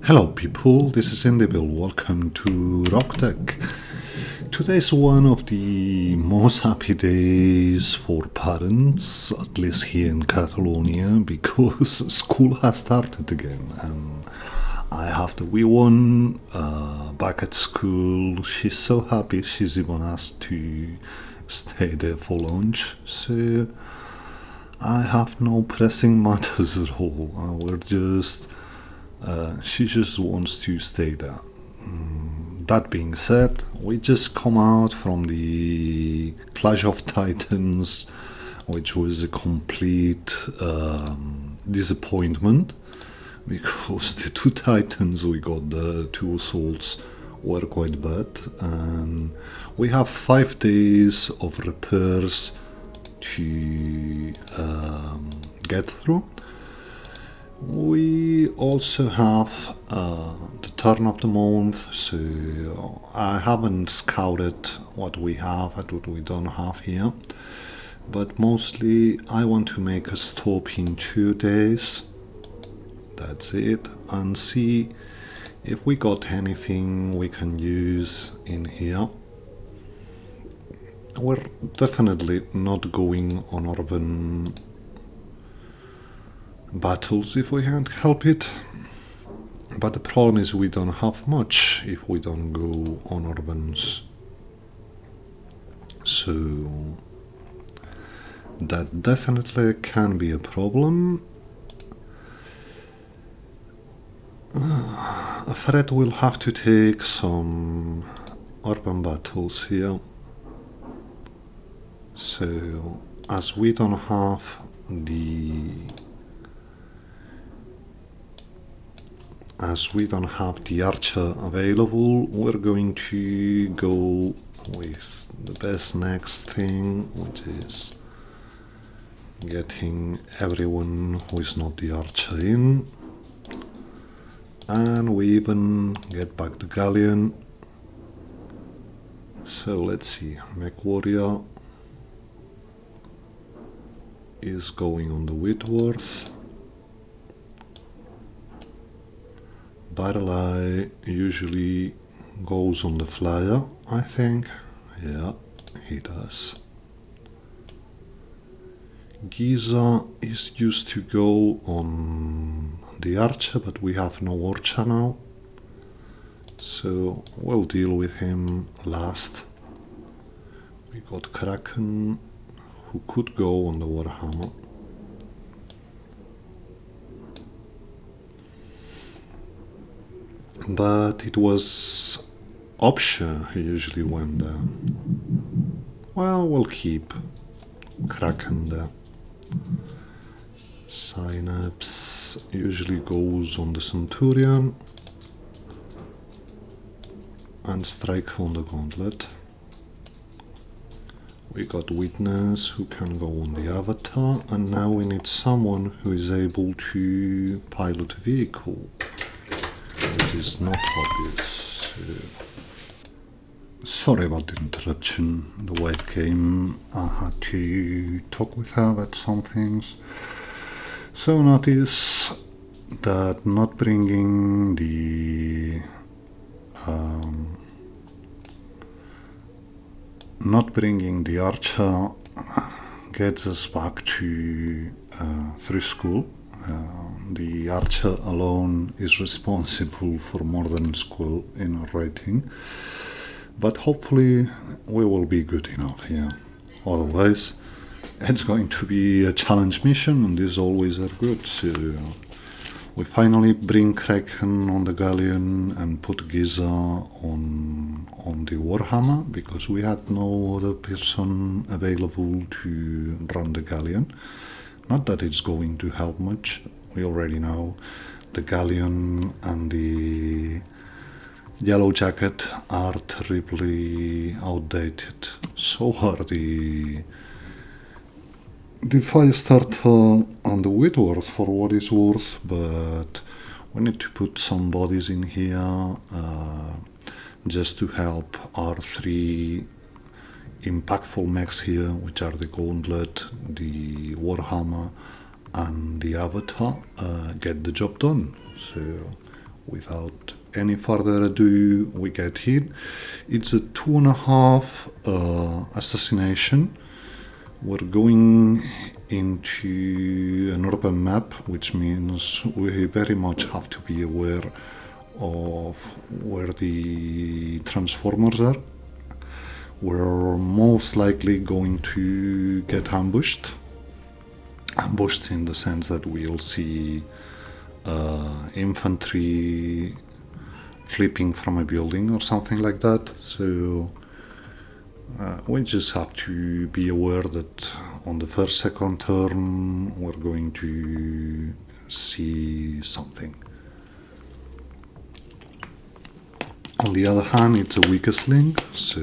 Hello people, this is Indibil. Welcome to Roguetech. Today is one of the most happy days for parents, at least here in Catalonia, because school has started again and I have the wee one back at school. She's so happy, she's even asked to stay there for lunch, so I have no pressing matters at all. She just wants to stay there. That being said, we just come out from the Clash of Titans, which was a complete disappointment, because the two Titans we got, the two assaults, were quite bad, and we have 5 days of repairs to get through. We also have the turn of the month, so I haven't scouted what we have and what we don't have here, but mostly I want to make a stop in 2 days, that's it, and see if we got anything we can use in here. We're definitely not going on urban battles if we can't help it, but the problem is we don't have much if we don't go on urbans, so that definitely can be a problem. Fred will have to take some urban battles here, so as we don't have the archer available, we're going to go with the best next thing, which is getting everyone who is not the archer in, and we even get back the galleon. So let's see, Mech Warrior is going on the Whitworth. Battle usually goes on the flyer, I think. Yeah, he does. Giza is used to go on the archer, but we have no archer now, so we'll deal with him last. We got Kraken, who could go on the Warhammer. But it was Option who usually went there. Well, we'll keep Kraken there. Synapse usually goes on the Centurion and Strike on the Gauntlet. We got Witness who can go on the Avatar, and now we need someone who is able to pilot a vehicle. It is not obvious. Sorry about the interruption. The wife came. I had to talk with her about some things. So notice that not bringing the archer gets us back to through school. The archer alone is responsible for modern school in our rating, but hopefully we will be good enough here. Otherwise, it's going to be a challenge mission, and these always are good. So we finally bring Kraken on the galleon and put Giza on the Warhammer, because we had no other person available to run the galleon. Not that it's going to help much. We already know the galleon and the yellow jacket are terribly outdated. So are the fire starter and the Whitworth, for what it's worth, but we need to put some bodies in here just to help our 3 impactful mechs here, which are the Gauntlet, the Warhammer and the Avatar, get the job done. So without any further ado, we get hit. It's a 2.5 assassination. We're going into an urban map, which means we very much have to be aware of where the transformers are. We're most likely going to get ambushed. Ambushed in the sense that we'll see infantry flipping from a building or something like that. So we just have to be aware that on the second turn we're going to see something. On the other hand, it's a weakest link, so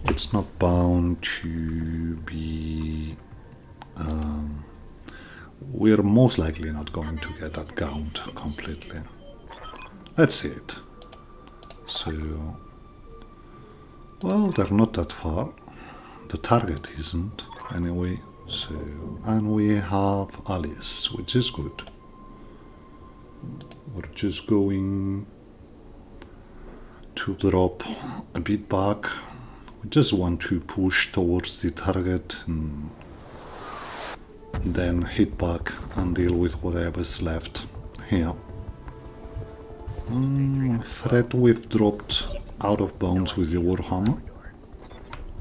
it's not bound to be... we're most likely not going to get that count completely. Let's see it. So, well, they're not that far. The target isn't, anyway. So, and we have Alice, which is good. We're just going to drop a bit back. We just want to push towards the target and then hit back and deal with whatever's left here. Fred, we've dropped out of bounds with the Warhammer.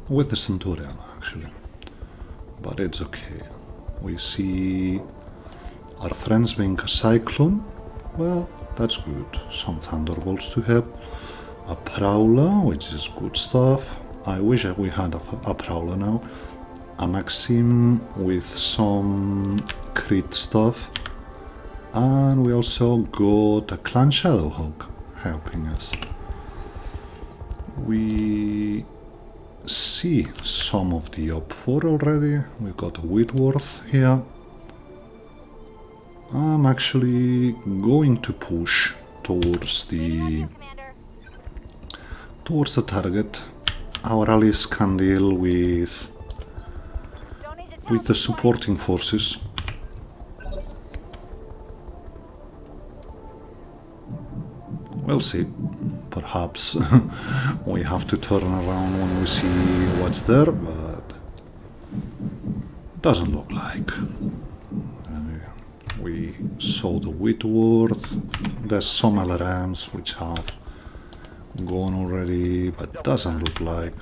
With the Centurion, actually. But it's okay. We see our friends being a Cyclone. Well, that's good. Some Thunderbolts to help. A Prowler, which is good stuff. I wish we had a Prowler now. A Maxim with some crit stuff. And we also got a Clan Shadowhawk helping us. We see some of the up 4 already. We've got a Whitworth here. I'm actually going to push towards the target. Our allies can deal with the supporting forces. We'll see. Perhaps we have to turn around when we see what's there, but doesn't look like. We saw the Whitworth. There's some LRMs which have gone already, but doesn't look like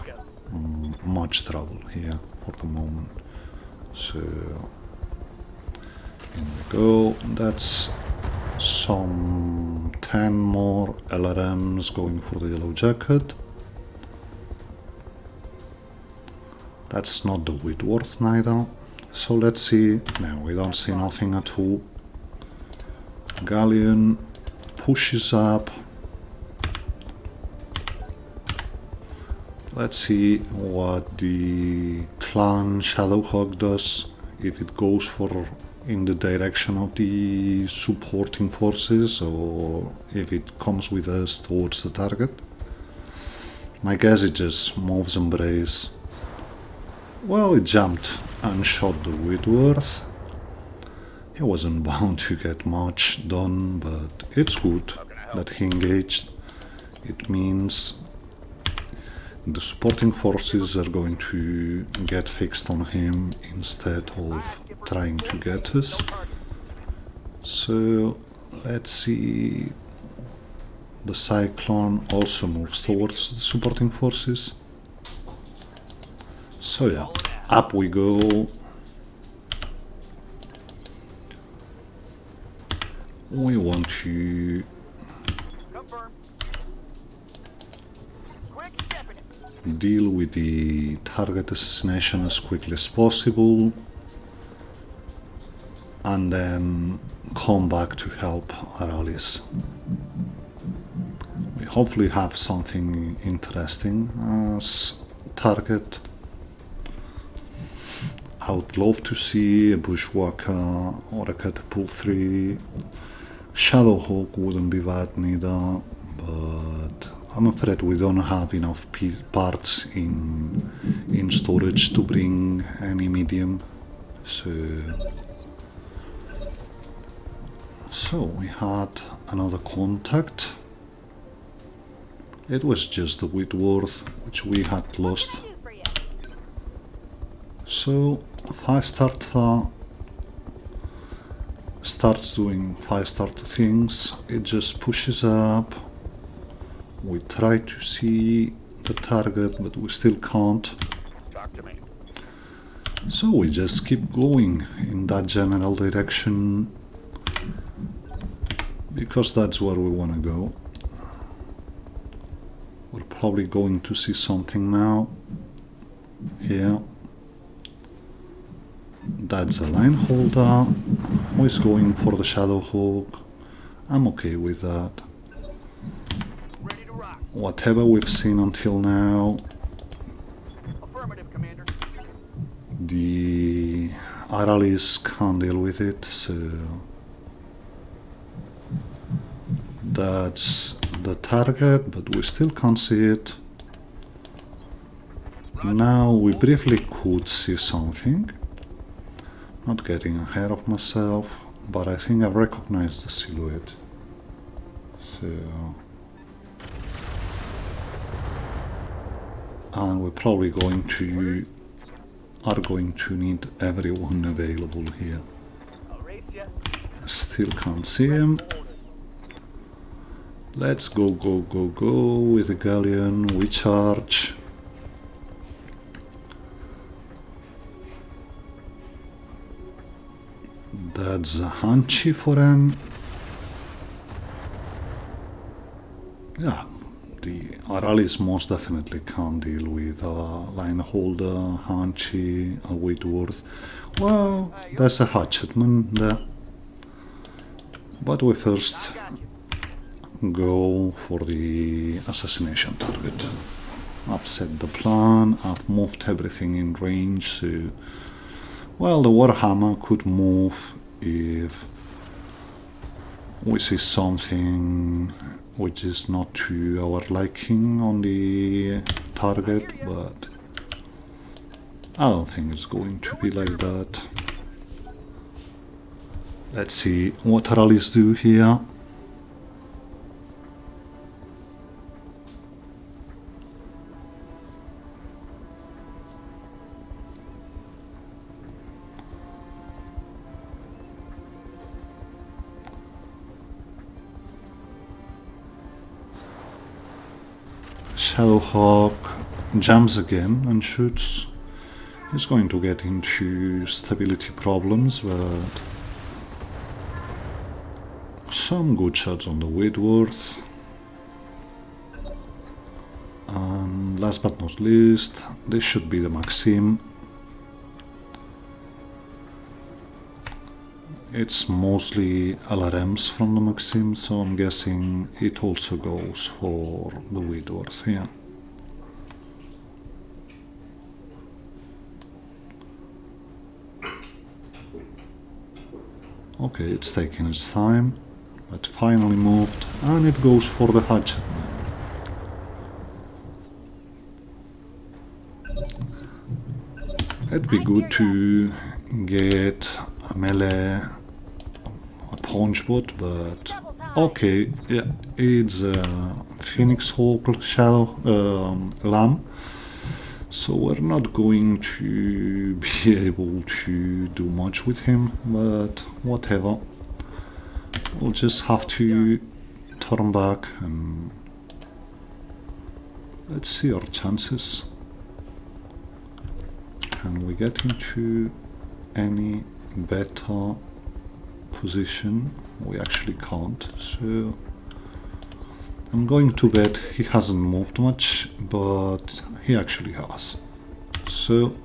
much trouble here for the moment. So here we go. That's some 10 more LRMs going for the Yellow Jacket. That's not the Whitworth neither. So let's see. No, we don't see nothing at all. Galleon pushes up. Let's see what the Clan Shadowhawk does, if it goes for in the direction of the supporting forces or if it comes with us towards the target. My guess it just moves and brace. Well, it jumped and shot the Whitworth. He wasn't bound to get much done, but it's good that he engaged. It means the supporting forces are going to get fixed on him instead of trying to get us. So let's see. The Cyclone also moves towards the supporting forces. So yeah, up we go. We want to deal with the target assassination as quickly as possible and then come back to help our allies. We hopefully have something interesting as target. I would love to see a Bushwhacker or a Catapult 3. Shadowhawk wouldn't be bad neither, but I'm afraid we don't have enough parts in storage to bring any medium. So So we had another contact. It was just the Whitworth, which we had lost. So Firestarter starts doing Firestarter things. It just pushes up. We try to see the target, but we still can't. So we just keep going in that general direction, because that's where we want to go. We're probably going to see something now. Here. That's a line holder. Who is going for the Shadow Hawk? I'm okay with that. Whatever we've seen until now, the Aralis can't deal with it, so that's the target, but we still can't see it. Now we briefly could see something. Not getting ahead of myself, but I think I recognize the silhouette. So, and we're probably are going to need everyone available here. Still can't see him. Let's go with the galleon. We charge. That's a Hanchi for him. Yeah, the Aralis most definitely can't deal with a line holder, Hanchi, a Whitworth. Well, there's a Hatchetman there. But we first go for the assassination target. I've set the plan, I've moved everything in range, so well, the Warhammer could move if we see something which is not to our liking on the target, but I don't think it's going to be like that. Let's see what Aralis do here. Shadowhawk jumps again and shoots. He's going to get into stability problems, but some good shots on the Whitworth. And last but not least, this should be the Maxim. It's mostly LRMs from the Maxim, so I'm guessing it also goes for the Whitworth here. Okay, it's taking its time, but finally moved, and it goes for the hatchet. It'd be good to get a melee punch bot, but okay, yeah, it's a Phoenix Hawk Shadow Lamb, so we're not going to be able to do much with him, but whatever. We'll just have to turn back and let's see our chances. Can we get into any better position? We actually can't, so I'm going to bet he hasn't moved much, but he actually has. So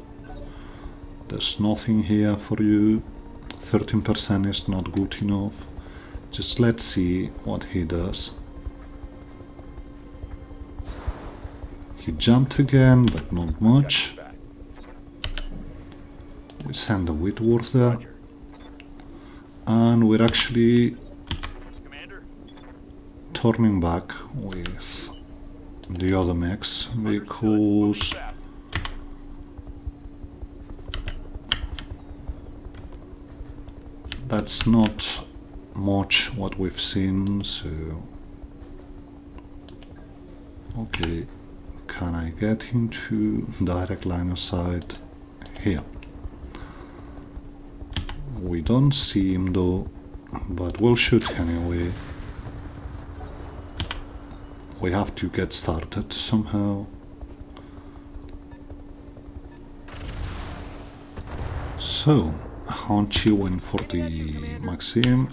there's nothing here for you. 13% is not good enough. Just let's see what he does. He jumped again, but not much. We send a Whitworth there. And we're actually turning back with the other mechs because that's not much what we've seen, so okay, can I get into direct line of sight here? We don't see him though, but we'll shoot anyway. We have to get started somehow. So, Hanchi went for the Maxim,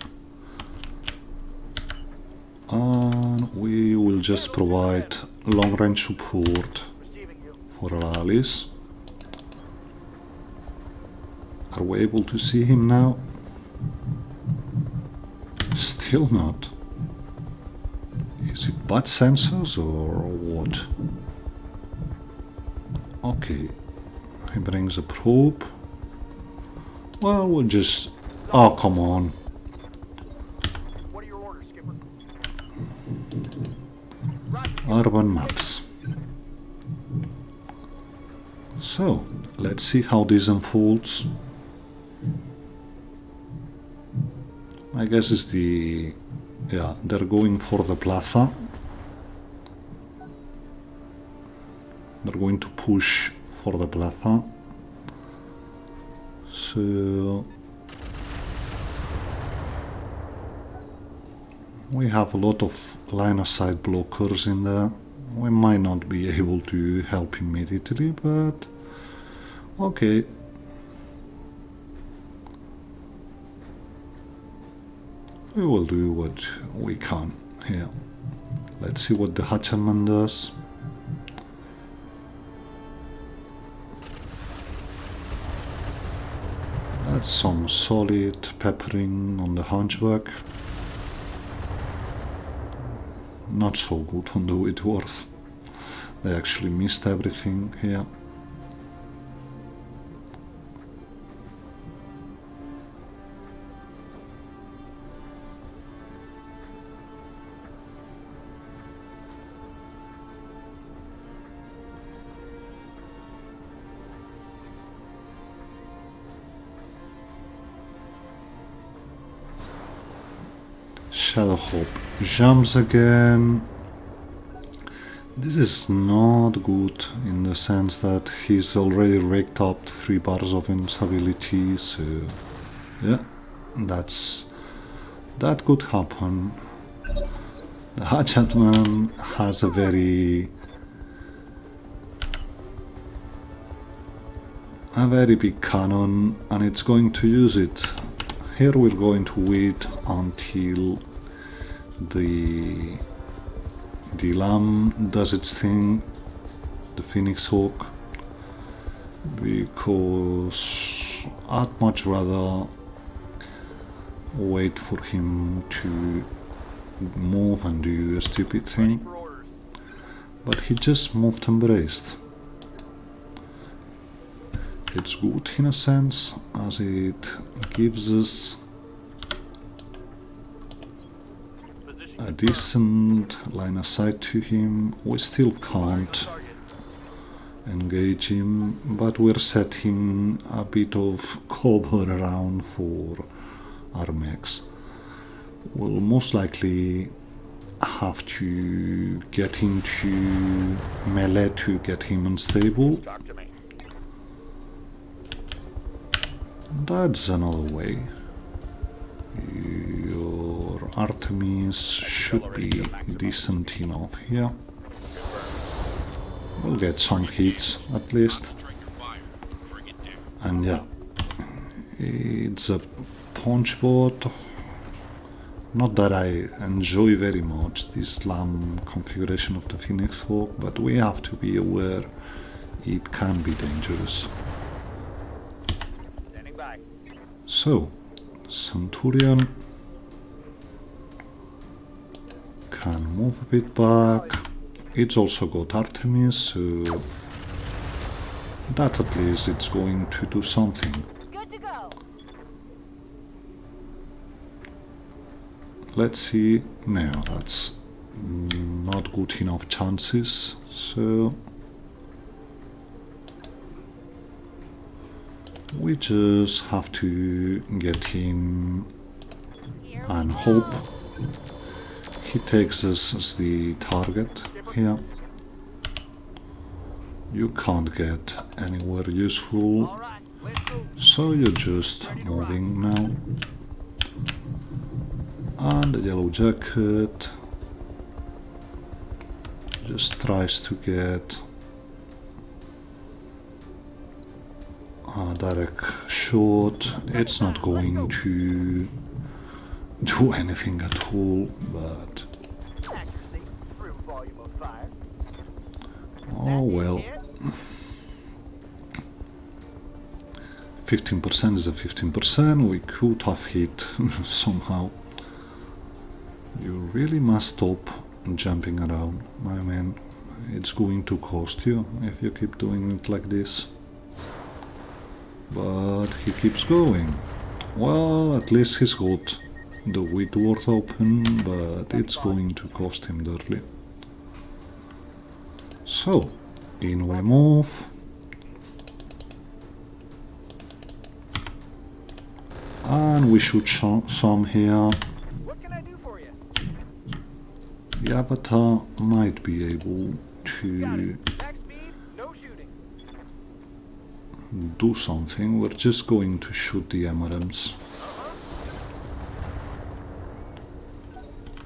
and we will just provide long range support for our allies. Are we able to see him now? Still not. Is it bad sensors or what? Okay, he brings a probe. Well, we'll just... Oh, come on. What are your orders, Skipper? Urban maps. So, let's see how this unfolds. I guess it's the... Yeah, they're going for the plaza. They're going to push for the plaza. So we have a lot of line of sight blockers in there. We might not be able to help immediately, but okay. We will do what we can here. Let's see what the Hatcherman does. That's some solid peppering on the Hunchback. Not so good on the Whitworth. They actually missed everything here. Shadowhawk jumps again. This is not good in the sense that he's already raked up 3 bars of instability, so yeah, that could happen. The Hatchetman has a very big cannon and it's going to use it. Here we're going to wait until the lamb does its thing, the Phoenix Hawk, because I'd much rather wait for him to move and do a stupid thing, but he just moved and braced. It's good in a sense, as it gives us a decent line of sight to him. We still can't engage him, but we're setting a bit of cover around for our mechs. We'll most likely have to get into melee to get him unstable. That's another way. Your Artemis should be decent enough here. We'll get some hits at least. And yeah, it's a punch bot. Not that I enjoy very much this slam configuration of the Phoenix Hawk, but we have to be aware it can be dangerous. So, Centurion can move a bit back. It's also got Artemis, so that at least it's going to do something. Good to go. Let's see. No, that's not good enough chances, so we just have to get him and hope he takes us as the target here. You can't get anywhere useful, Alright, let's go. so you're just moving now. And the yellow jacket just tries to get a direct shot. It's not going to do anything at all, but Accuracy through volume of fire. oh well. 15% is a 15%, we could have hit somehow. You really must stop jumping around. I mean, it's going to cost you if you keep doing it like this. But he keeps going. Well, at least he's got the Whitworth open, but it's going to cost him dearly. So, in we move. And we shoot some here. What can I do for you? The avatar might be able Got to it. Max speed, no shooting. do something. We're just going to shoot the MRMs.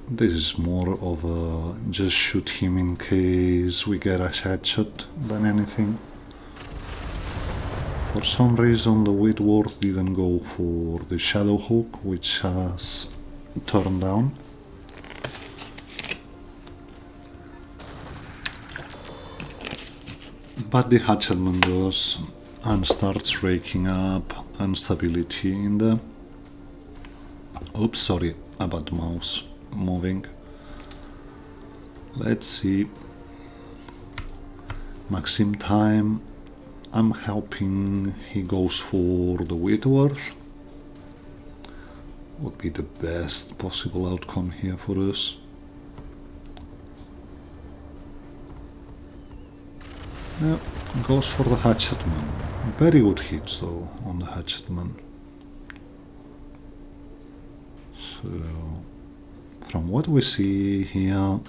This is more of a just shoot him in case we get a headshot than anything. For some reason the Whitworth didn't go for the Shadowhawk, which has turned down. But the Hatchetman goes and starts raking up instability in the... Oops, sorry, about the mouse moving. Let's see. Maxim time. I'm helping, he goes for the Whitworth. Would be the best possible outcome here for us. Yeah, goes for the Hatchetman. Very good hits though on the Hatchetman. So, from what we see here,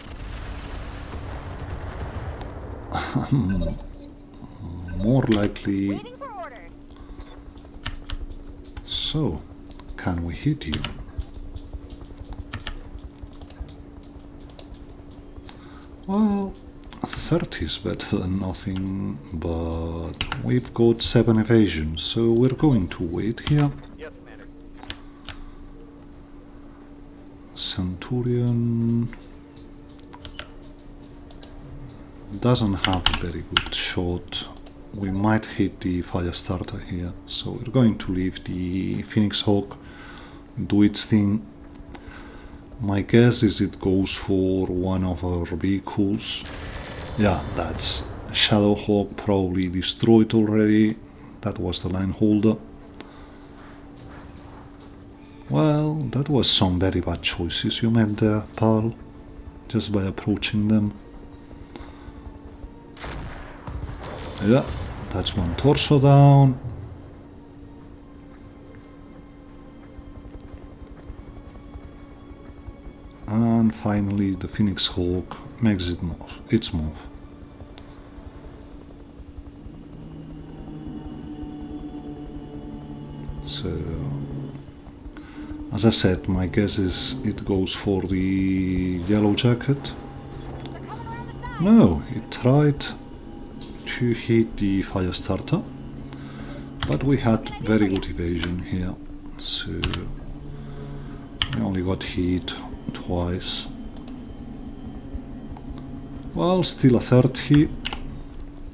more likely. Waiting for orders. So, can we hit you? Well, 30 is better than nothing, but we've got 7 evasion, so we're going to wait here. Yes, Commander. Centurion doesn't have a very good shot. We might hit the fire starter here, so we're going to leave the Phoenix Hawk do its thing. My guess is it goes for one of our vehicles. Yeah, that's Shadowhawk, probably destroyed already. That was the line holder. Well, that was some very bad choices you made there, pal, just by approaching them. Yeah, that's one torso down. And finally the Phoenix Hawk makes its move. So, as I said, my guess is it goes for the yellow jacket. No, it tried to hit the fire starter, but we had very good evasion here, so we only got hit twice. Well, still a 30.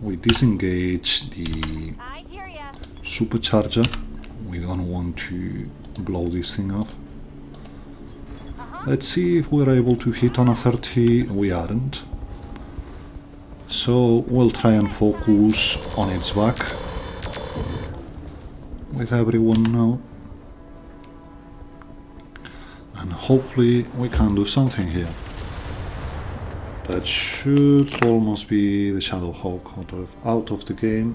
We disengage the I hear ya. supercharger. We don't want to blow this thing up. Let's see if we're able to hit on a 30. We aren't. So we'll try and focus on its back with everyone now. And hopefully we can do something here. That should almost be the Shadowhawk out of the game.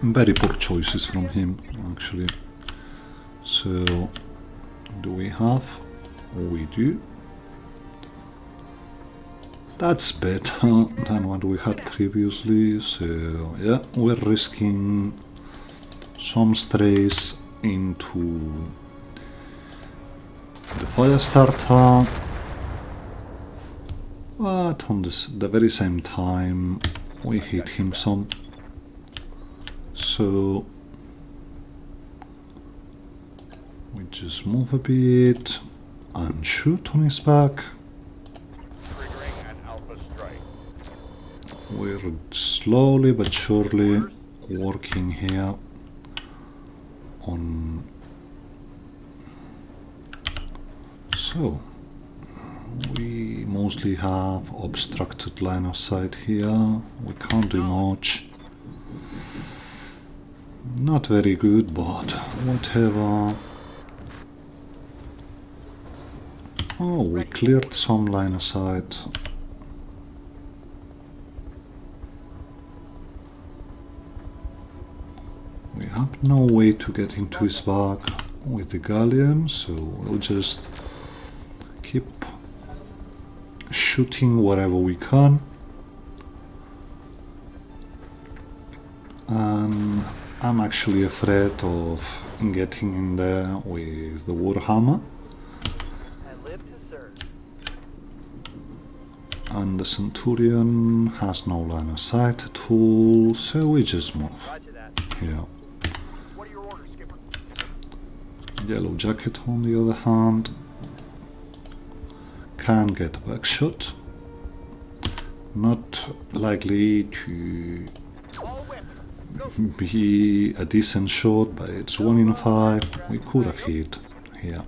Very poor choices from him, actually. So, do we have? We do. That's better than what we had previously, so yeah, we're risking some strays into the fire starter, but on the very same time we hit him some, so we just move a bit and shoot on his back. Triggering an alpha strike. We're slowly but surely working here on. So we mostly have obstructed line of sight here. We can't do much. Not very good, but whatever. Oh, we cleared some line of sight. We have no way to get into his back with the galleon, so we'll just keep shooting wherever we can. And I'm actually afraid of getting in there with the Warhammer. I live to serve. And the Centurion has no line of sight at all, so we just move. Roger that. Yeah. What are your orders, Skipper? Yellow Jacket, on the other hand, can get a back shot. Not likely to All weapons. Go. be a decent shot, but it's 1 in 5. We could have hit here.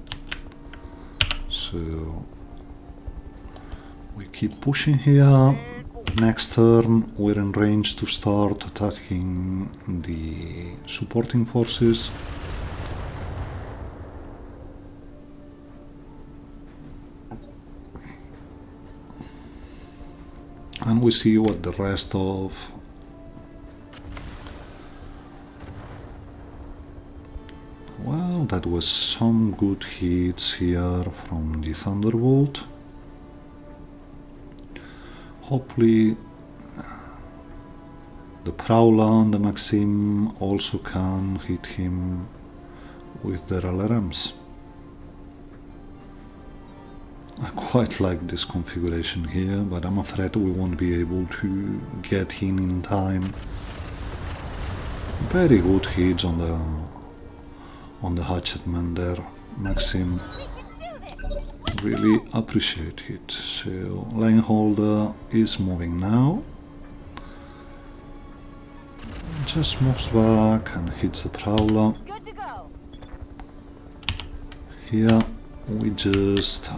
So we keep pushing here. Next turn we're in range to start attacking the supporting forces. And we see what the rest of well, that was some good hits here from the Thunderbolt. Hopefully the Prowler and the Maxim also can hit him with their LRMs. I quite like this configuration here, but I'm afraid we won't be able to get in time. Very good hits on the hatchetman there, Maxim. Really appreciate it. So Lane Holder is moving now. Just moves back and hits the Prowler. Good to go. Here we just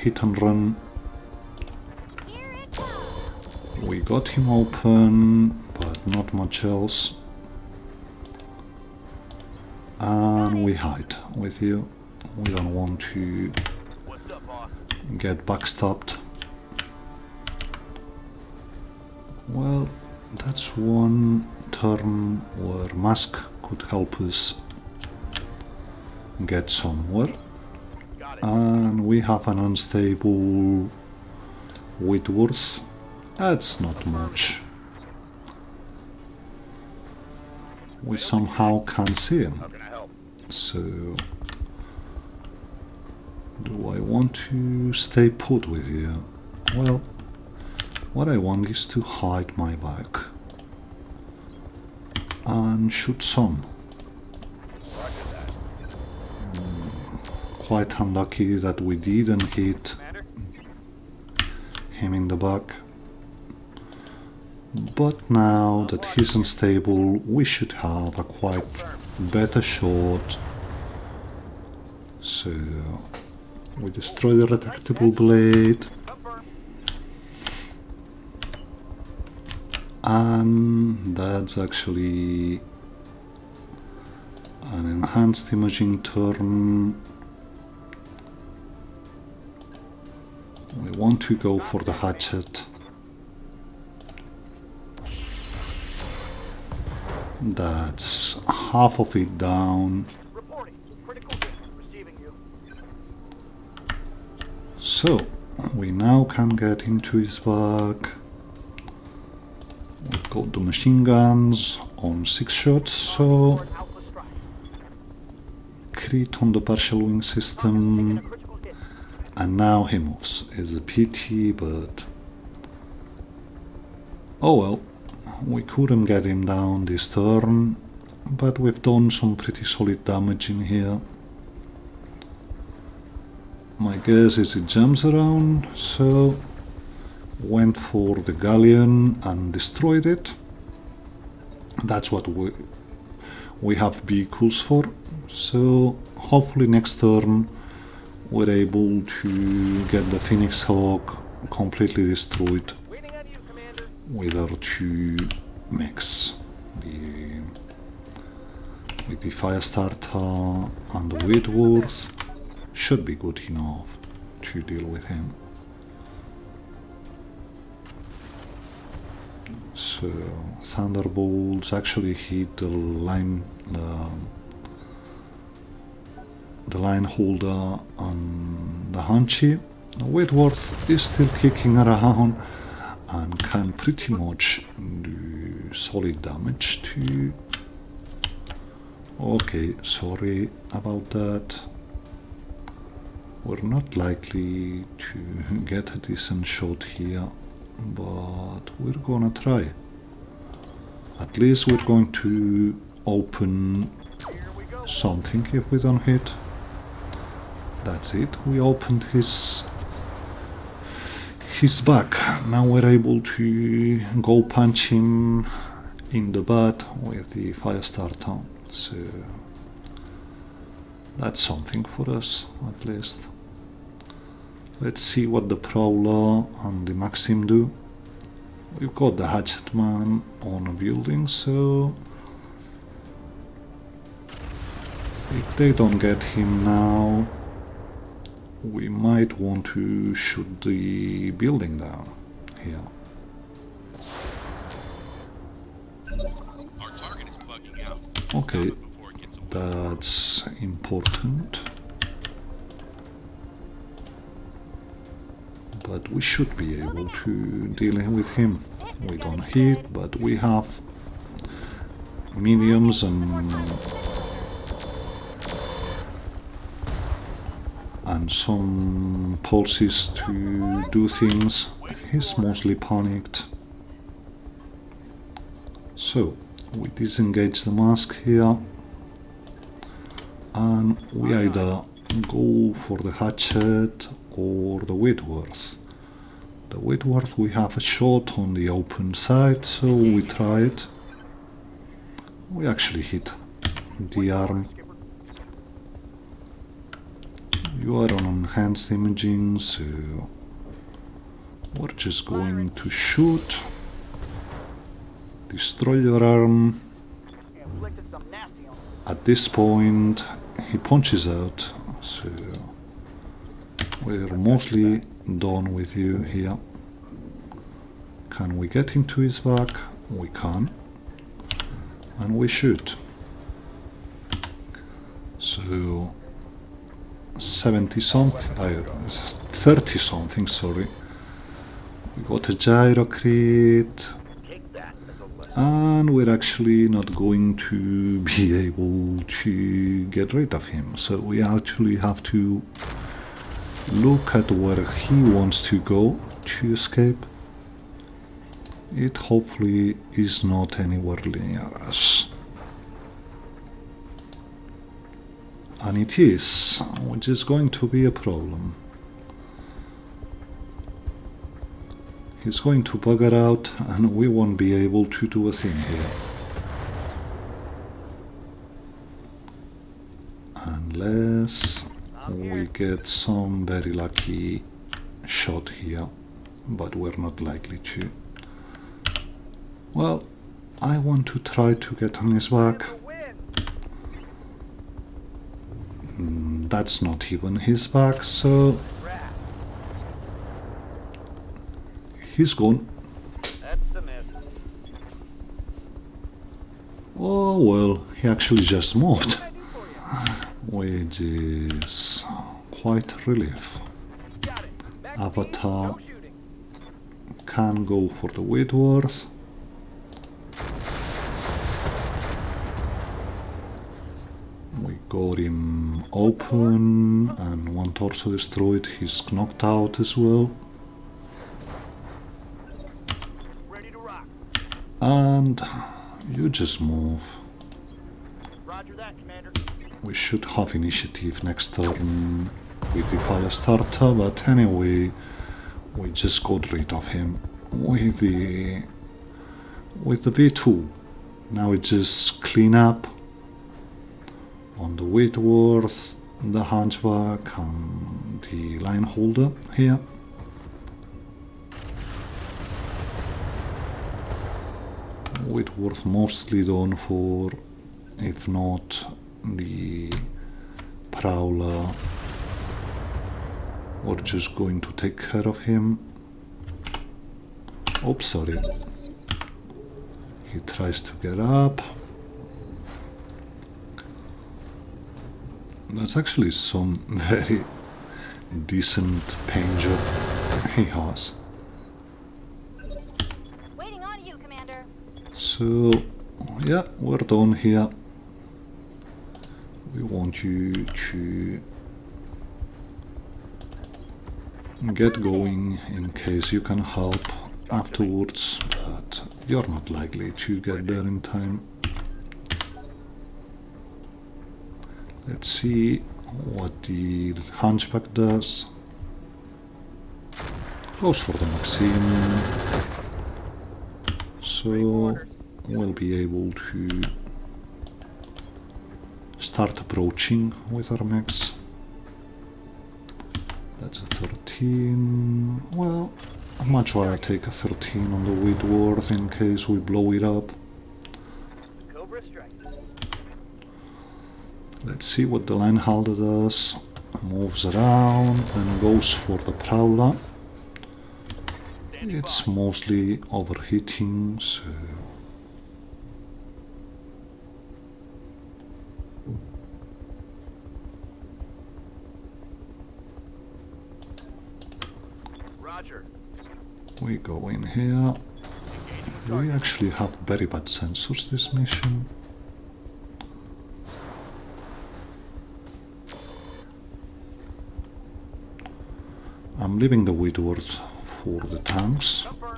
hit and run. Here it comes. We got him open, but not much else. And we hide with you. We don't want to What's up, boss? get backstabbed. Well, that's one turn where Mask could help us get somewhere. Got it. And we have an unstable Whitworth. That's not much. We somehow can't see him. How can I help? So, do I want to stay put with you? Well, what I want is to hide my back and shoot some. Roger that. Quite unlucky that we didn't hit Commander? him in the back. But now that he's unstable, we should have a quite better shot. So we destroy the retractable blade, Confirm. and that's actually an enhanced imaging turn. We want to go for the hatchet. That's half of it down. Reporting. Critical hit. So, we now can get into his back. We've got the machine guns on 6 shots, so Toward Alpha Strike. crit on the partial wing system, Taking a critical hit. and now he moves. It's a pity, but oh well, we couldn't get him down this turn, but we've done some pretty solid damage in here. My guess is it jumps around, so went for the galleon and destroyed it. That's what we have vehicles for, so hopefully next turn we're able to get the Phoenix Hawk completely destroyed Waiting on you, Commander. with our 2 mechs, with the Firestarter and the Whitworth. Should be good enough to deal with him. So Thunderbolts actually hit the line holder on the Hunchy. The Whitworth is still kicking around and can pretty much do solid damage to... Okay, sorry about that. We're not likely to get a decent shot here, but we're gonna try. At least we're going to open Here we go. something if we don't hit. That's it, we opened his back. Now we're able to go punch him in the butt with the Firestarter. So that's something for us, at least. Let's see what the Prowler and the Maxim do. We've got the Hatchetman on a building, so if they don't get him now, we might want to shoot the building down here. Our target is bugging out. Okay, Before it gets away. that's important. But we should be able to deal with him. We don't hit, but we have mediums and some pulses to do things. He's mostly panicked. So we disengage the mask here, and we either go for the hatchet or the Whitworth. The Whitworth, we have a shot on the open side, so we try it. We actually hit the arm. You are on enhanced imaging, so we're just going to shoot, destroy your arm. Inflicted some nasty on him. At this point, he punches out, so we're mostly done with you here. Can we get into his back? We can. And we shoot. So 70 something, 30 something, sorry. We got a gyro crit. Take that as a lesson. And we're actually not going to be able to get rid of him. So we actually have to look at where he wants to go to escape. It hopefully is not anywhere near us. And it is, which is going to be a problem. He's going to bugger out and we won't be able to do a thing here. Unless we get some very lucky shot here, but we're not likely to. Well, I want to try to get on his back. Win. That's not even his back, so Rat. he's gone. That's the miss. Oh well, he actually just moved, What can I do for you? which is quite a relief. Got it. Avatar No shooting. can go for the Whitworth. We got him open and one torso destroyed. He's knocked out as well. Ready to rock. And you just move. Roger that, Commander. We should have initiative next turn with the fire starter, but anyway, we just got rid of him with the V2. Now we just clean up on the Whitworth, the Hunchback, and the line holder here. Whitworth mostly done for, if not the Prowler, we're just going to take care of him. Oops, sorry. He tries to get up. That's actually some very decent paint job he has. Waiting on you, Commander. So, yeah, we're done here. We want you to get going in case you can help afterwards, but you're not likely to get there in time. Let's see what the Hunchback does. Goes for the Maxim. So we'll be able to start approaching with our mechs. That's a 13. Well, I'd much rather take a 13 on the Whitworth in case we blow it up. Cobra strike. Let's see what the line holder does. Moves around and goes for the Prowler. It's mostly overheating, so Roger. we go in here. We actually have very bad sensors this mission. I'm leaving the Whitworth for the tanks. Confirm.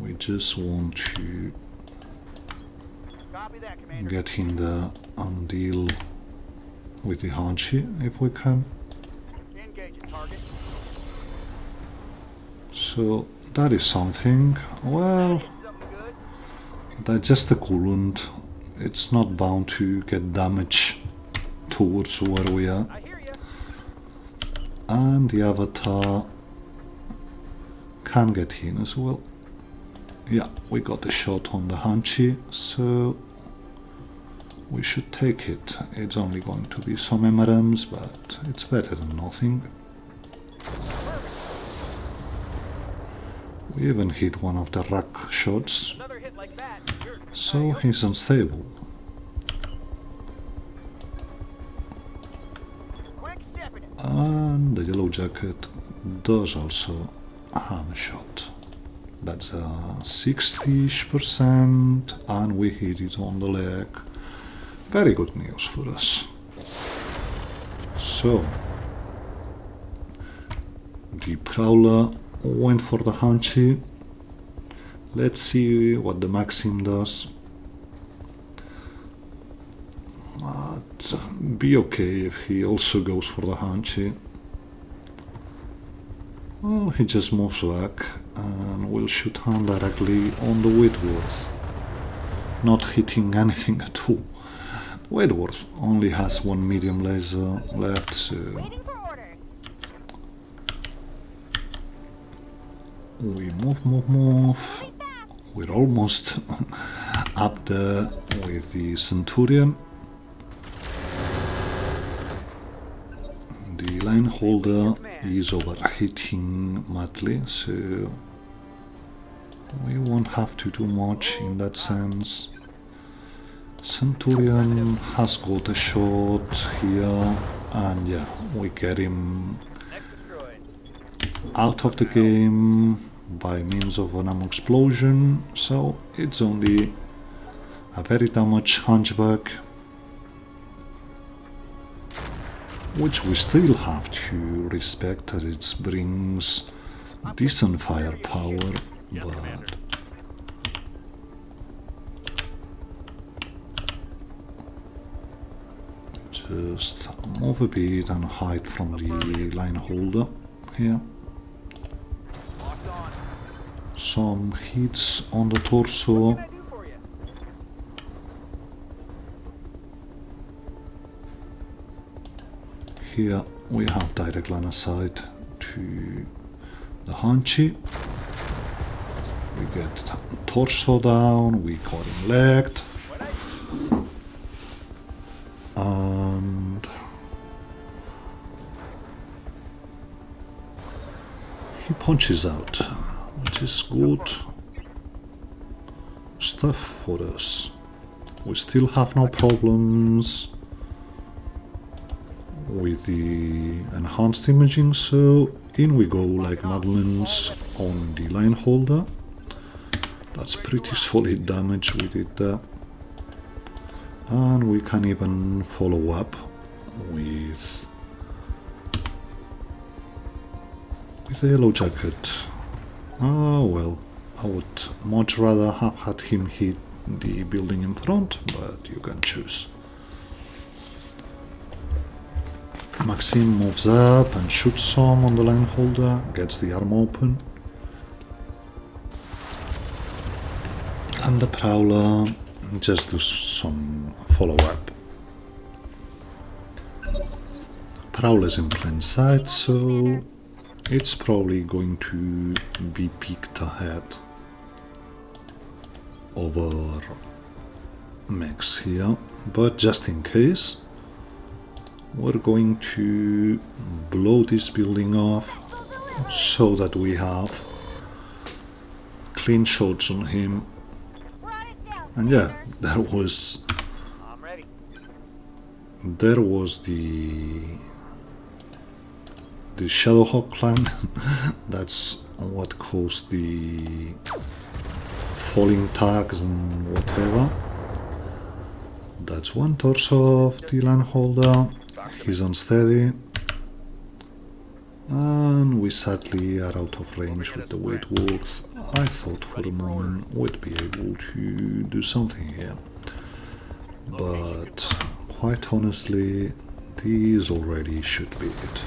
We just want to Copy that, Commander. get in there and deal with the Hachi if we can. Engage at target. So that is something. Well, Something good. digest the coolant. It's not bound to get damage towards where we are. I hear ya. And the Avatar can get in as well. Yeah, we got a shot on the Hachi, so we should take it. It's only going to be some MRMs, but it's better than nothing. We even hit one of the rack shots, Another hit like that. You're so he's unstable. quick stepping it. And the Yellow Jacket does also have a shot. That's a 60%, and we hit it on the leg. Very good news for us. So, the Prowler went for the Hachi. Let's see what the Maxim does. But be okay if he also goes for the Hachi. Well, he just moves back and will shoot hand directly on the Whitworth, not hitting anything at all. Whitworth only has one medium laser left, so Waiting for orders. we move. We're almost up there with the Centurion. The line holder is overheating madly, so we won't have to do much in that sense. Centurion has got a shot here, and yeah, we get him out of the game by means of an ammo explosion, so it's only a very damaged hunchback, which we still have to respect as it brings decent firepower, but just move a bit and hide from the line holder here. Locked on. Some hits on the torso. What can I do for you? Here we have direct line of sight to the hunchy. We get torso down, we got him legged, and he punches out, which is good stuff for us. We still have no problems with the enhanced imaging, so in we go like Madeline's on the line holder. That's pretty solid damage we did there. And we can even follow up with the yellow jacket. Oh well, I would much rather have had him hit the building in front, but you can choose. Maxime moves up and shoots some on the line holder, gets the arm open. And the Prowler just does some follow-up. Prowler's in plain sight, so it's probably going to be peeked ahead over mechs here, but just in case, we're going to blow this building off so that we have clean shots on him. Brought it down, And yeah, Commander. there was I'm ready. the Shadowhawk clan. That's what caused the falling tags and whatever. That's one torso of the landholder. He's unsteady. And we sadly are out of range with the way it works. I thought for a moment we'd be able to do something here. But quite honestly, these already should be it.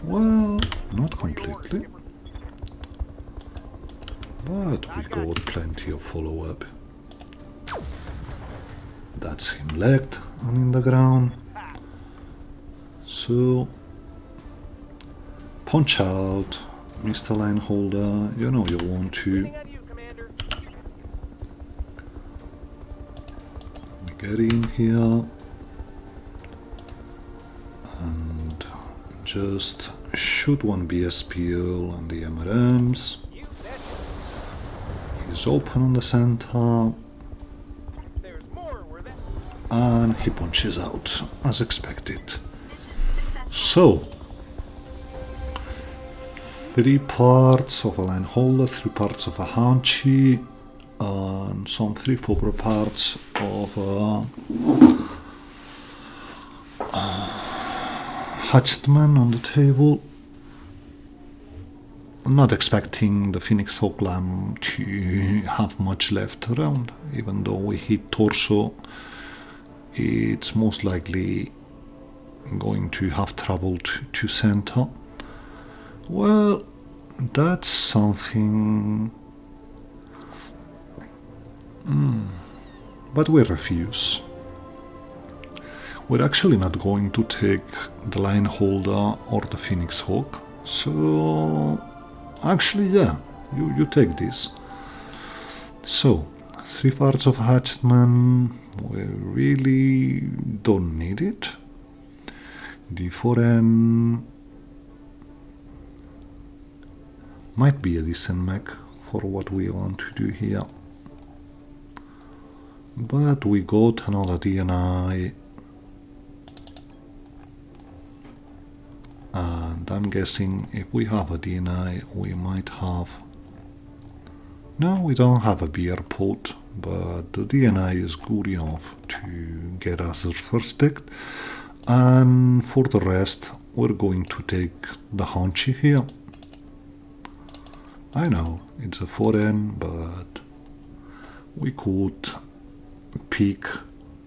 Well, not completely. But we got plenty of follow-up. That's him legged and in the ground. So, punch out, Mr. Lineholder, you know you want to. Waiting on you, Commander. Get in here and just shoot one BSPL and the MRMs. You betcha. He's open on the center There's more where that. and he punches out as expected. So, 3 parts of a line holder, 3 parts of a haunchy, and some 3/4 parts of a hatchetman on the table. I'm not expecting the Phoenix Hawk Lamb to have much left around, even though we hit torso. It's most likely going to have trouble to center. Well, that's something. But we refuse. We're actually not going to take the line holder or the Phoenix Hawk. So, actually, yeah, you take this. So, 3 parts of hatchetman. We really don't need it. The 4N might be a decent mech for what we want to do here. But we got another DNI but I'm guessing if we have a DNI, we might have... No, we don't have a beer pot, but the DNI is good enough to get us a respect. And for the rest, we're going to take the Haunchy here. I know, it's a foreign, but we could pick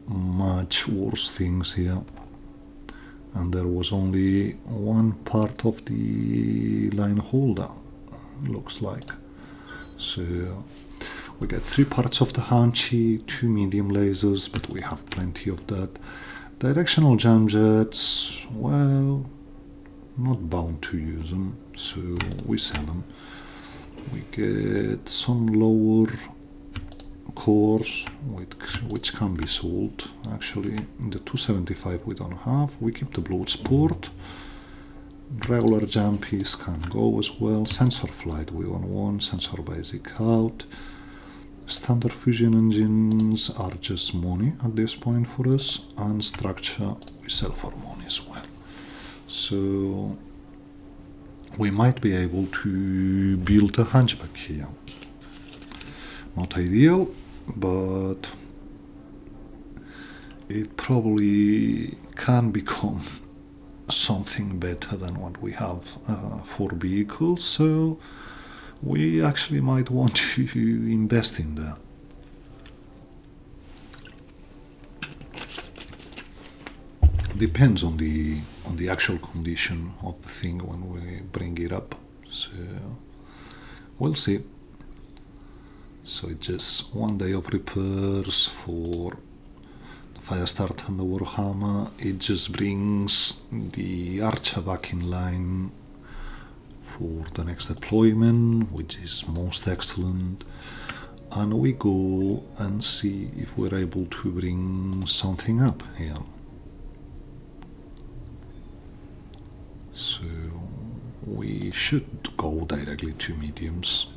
much worse things here. And there was only one part of the line holder, looks like. So we get 3 parts of the Haunchy, 2 medium lasers, but we have plenty of that. Directional jam jets, well, not bound to use them, so we sell them. We get some lower cores which can be sold. Actually, the 275 we don't have. We keep the blood sport. Regular jam piece can go as well. Sensor flight we don't want. Sensor basic out. Standard fusion engines are just money at this point for us, and structure we sell for money as well. So we might be able to build a hunchback here. Not ideal, but it probably can become something better than what we have for vehicles, so we actually might want to invest in that. Depends on the actual condition of the thing when we bring it up, so we'll see. So it's just 1 day of repairs for the Firestarter and the Warhammer. It just brings the Archer back in line for the next deployment, which is most excellent. And we go and see if we're able to bring something up here. So we should go directly to mediums.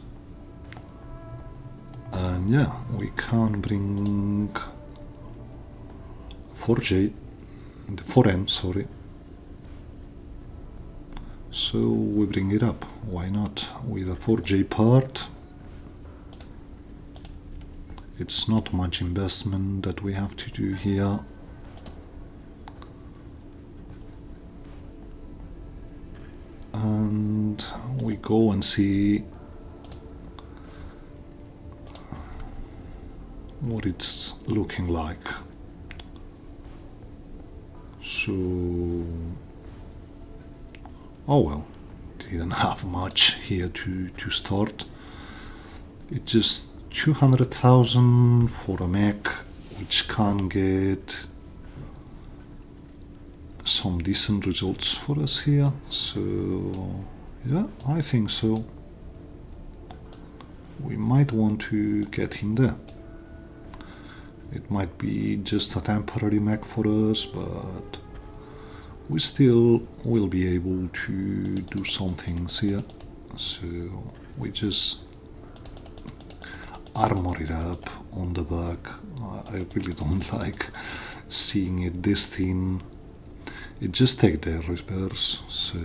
And yeah, we can bring 4J, the 4N, sorry. So we bring it up, why not, with a 4J part. It's not much investment that we have to do here. And we go and see what it's looking like. So, oh well, didn't have much here to start. It's just 200,000 for a mech, which can get some decent results for us here. So yeah, I think so. We might want to get in there. It might be just a temporary mech for us, but we still will be able to do some things here. So we just armor it up on the back. I really don't like seeing it this thin. It just takes the repairs, so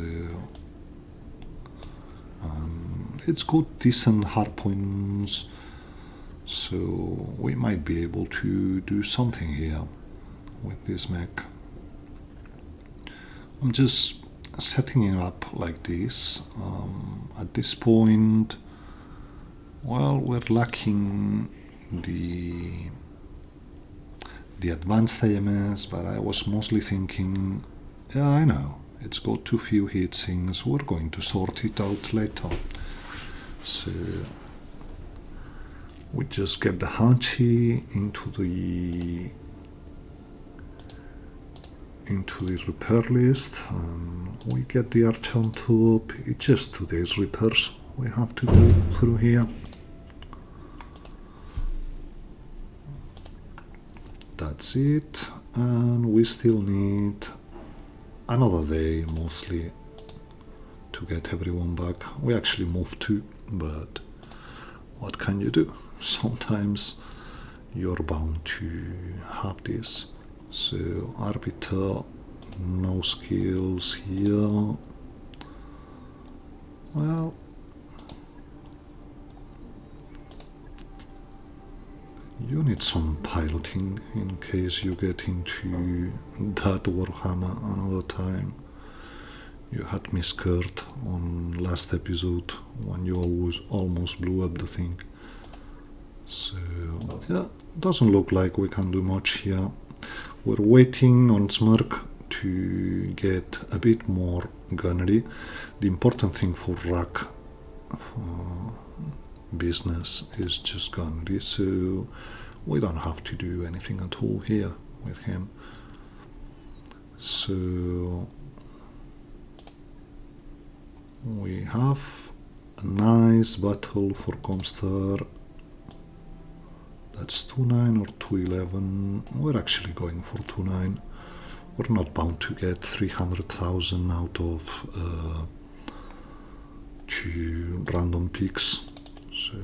it's got decent hardpoints, so we might be able to do something here with this mech. I'm just setting it up like this. At this point, well, we're lacking the advanced AMS, but I was mostly thinking, yeah, I know, it's got too few heatsinks, we're going to sort it out later. So we just get the Haunchy into the repair list, and we get the Archer on top. It's just 2 days repairs we have to go through here. That's it, and we still need another day mostly to get everyone back. We actually moved too, but what can you do? Sometimes you're bound to have this. So Arbiter, no skills here. Well, you need some piloting in case you get into that Warhammer another time. You had me scared on last episode when you almost blew up the thing. So, yeah, doesn't look like we can do much here. We're waiting on Smirk to get a bit more gunnery. The important thing for Rack business is just gunnery, so we don't have to do anything at all here with him. So we have a nice battle for Comstar. That's 2.9 or 2.11. We're actually going for 2.9. We're not bound to get 300,000 out of 2 random picks. So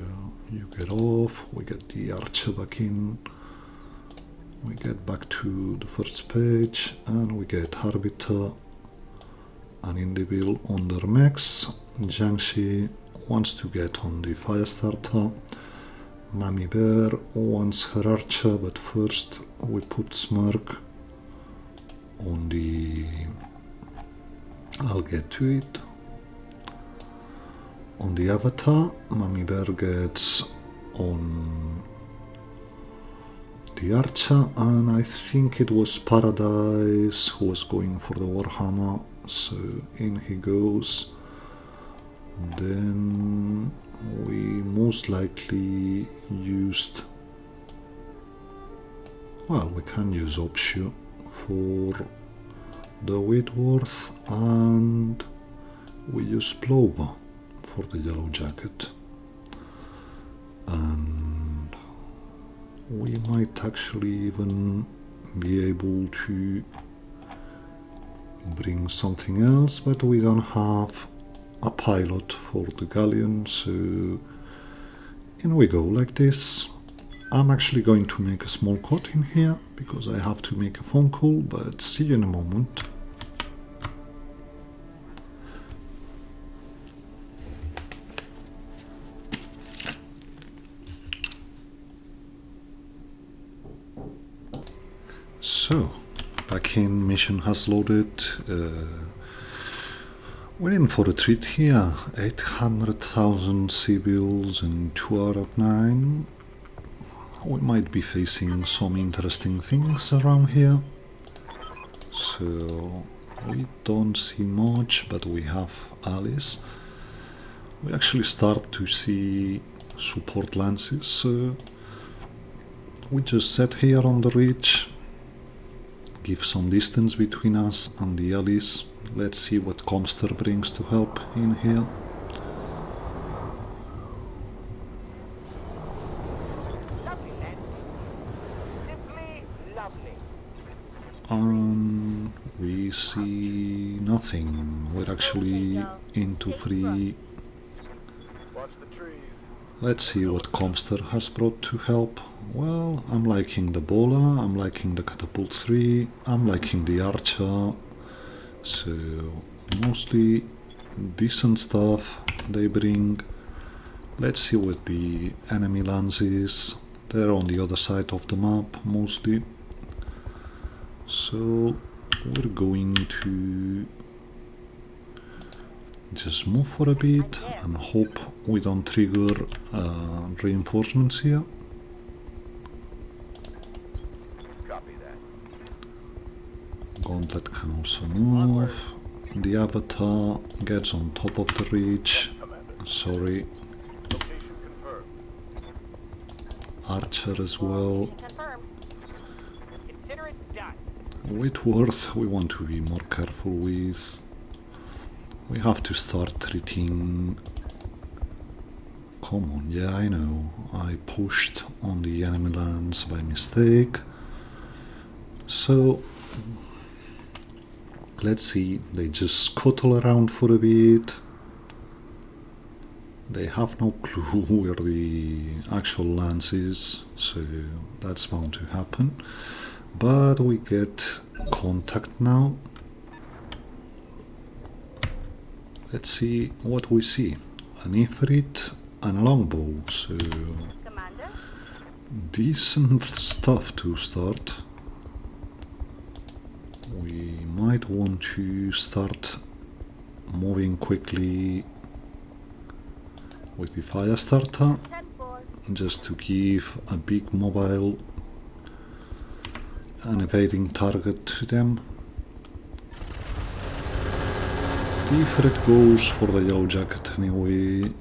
you get off, we get the archer back in, we get back to the first page, and we get Arbiter and Indivil on their mechs. Jiangxi wants to get on the Firestarter. Mami Bear wants her archer, but first we put Smirk on the... I'll get to it. On the Avatar, Mami Bear gets on the archer, and I think it was Paradise who was going for the Warhammer, so in he goes. Then we most likely used... Well, we can use Option for the Whitworth, and we use Plover for the yellow jacket, and we might actually even be able to bring something else, but we don't have a pilot for the galleon, so in we go like this. I'm actually going to make a small cut in here because I have to make a phone call, but see you in a moment. So, back in, mission has loaded. We're in for a treat here. 800,000 civils and 2 out of 9. We might be facing some interesting things around here. So, we don't see much, but we have Alice. We actually start to see support lances. We just set here on the ridge. Give some distance between us and the Alice. Let's see what Comster brings to help in here. Lovely, lad. Simply lovely. We see nothing. We're actually into free. Watch the trees. Let's see what Comster has brought to help. Well, I'm liking the Bola, I'm liking the Catapult 3, I'm liking the Archer. So, mostly decent stuff they bring. Let's see what the enemy lands is. They're on the other side of the map, mostly. So, we're going to just move for a bit and hope we don't trigger reinforcements here. Copy that. Gauntlet can also move. The Avatar gets on top of the ridge. Sorry. Location confirmed. Archer as well. Confirmed. Consider it done. Whitworth we want to be more careful with. We have to start treating... Come on, yeah, I know. I pushed on the enemy lands by mistake. So, let's see. They just scuttle around for a bit. They have no clue where the actual lance is, so that's bound to happen. But we get contact now. let's see what we see. An Ifrit and a Longbow, so Commander? decent stuff to start. We might want to start moving quickly with the fire starter, 10-4. just to give a big mobile and evading target to them. The Ifrit goes for the yellow jacket anyway.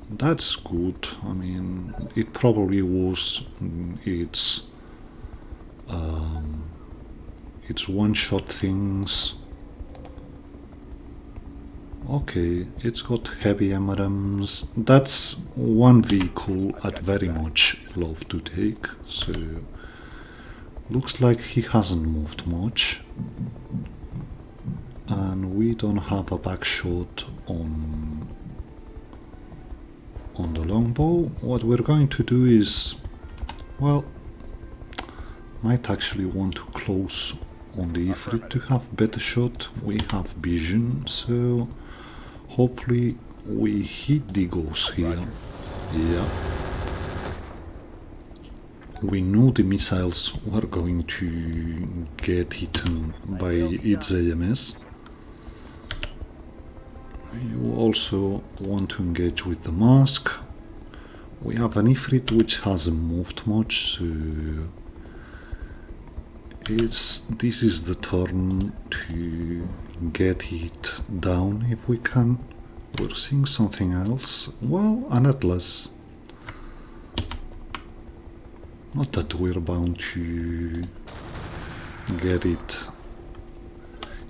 That's good. I mean, it probably was its one-shot things. Okay, it's got heavy MRMs. That's one vehicle I'd very much love to take. So looks like he hasn't moved much, and we don't have a back shot on the longbow. What we're going to do is, well, might actually want to close on the Ifrit to have better shot. We have vision, so hopefully we hit the ghost here. Yeah. We knew the missiles were going to get hit by its AMS. You also want to engage with the mask. We have an Ifrit which hasn't moved much, so this is the turn to get it down if we can. We're seeing something else. Well, an Atlas. Not that we're bound to get it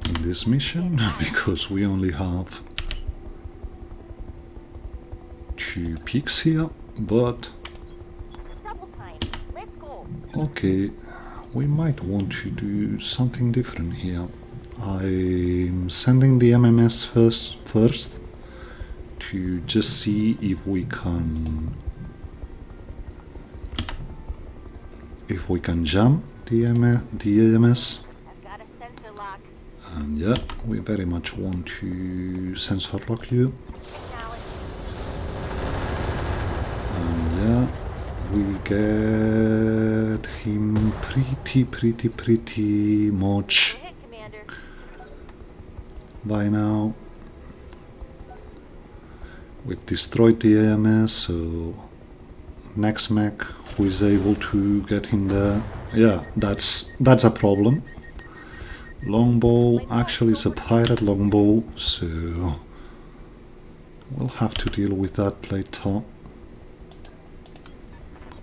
in this mission, because we only have 2 peaks here, but Double time. Let's go. okay, we might want to do something different here. I'm sending the MMS first to just see if we can jam the AMS. I've got a sensor lock. And yeah, we very much want to sensor lock you. Acknowledge. And yeah, we get him pretty much We're hit, Commander. by now. We've destroyed the AMS, so next mech who is able to get in there. Yeah, that's a problem. Longbow actually is a pirate longbow, so we'll have to deal with that later.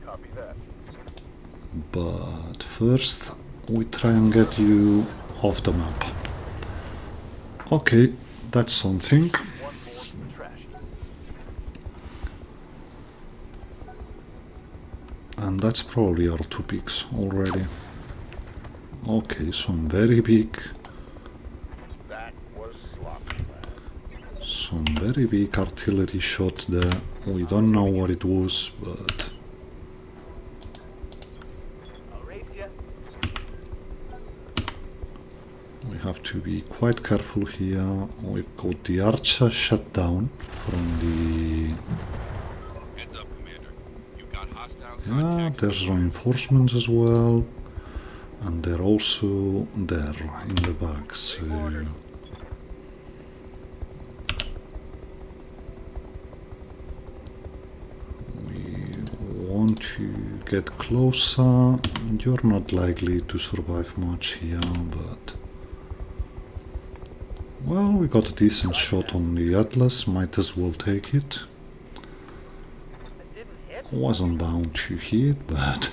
Copy that. But first we try and get you off the map. Okay, that's something. One more from the trash. And that's probably our 2 peaks already. Okay, some very big, That was sloppy, lad. some very big artillery shot there. We don't know what it was, but I'll race ya. we have to be quite careful here. We've got the archer shut down from the... Heads up, Commander. You've got hostile Yeah, contacts. there's reinforcements as well. And they're also there in the back, so... We want to get closer. You're not likely to survive much here, but... Well, we got a decent shot on the Atlas, might as well take it. It didn't hit. Wasn't bound to hit, but...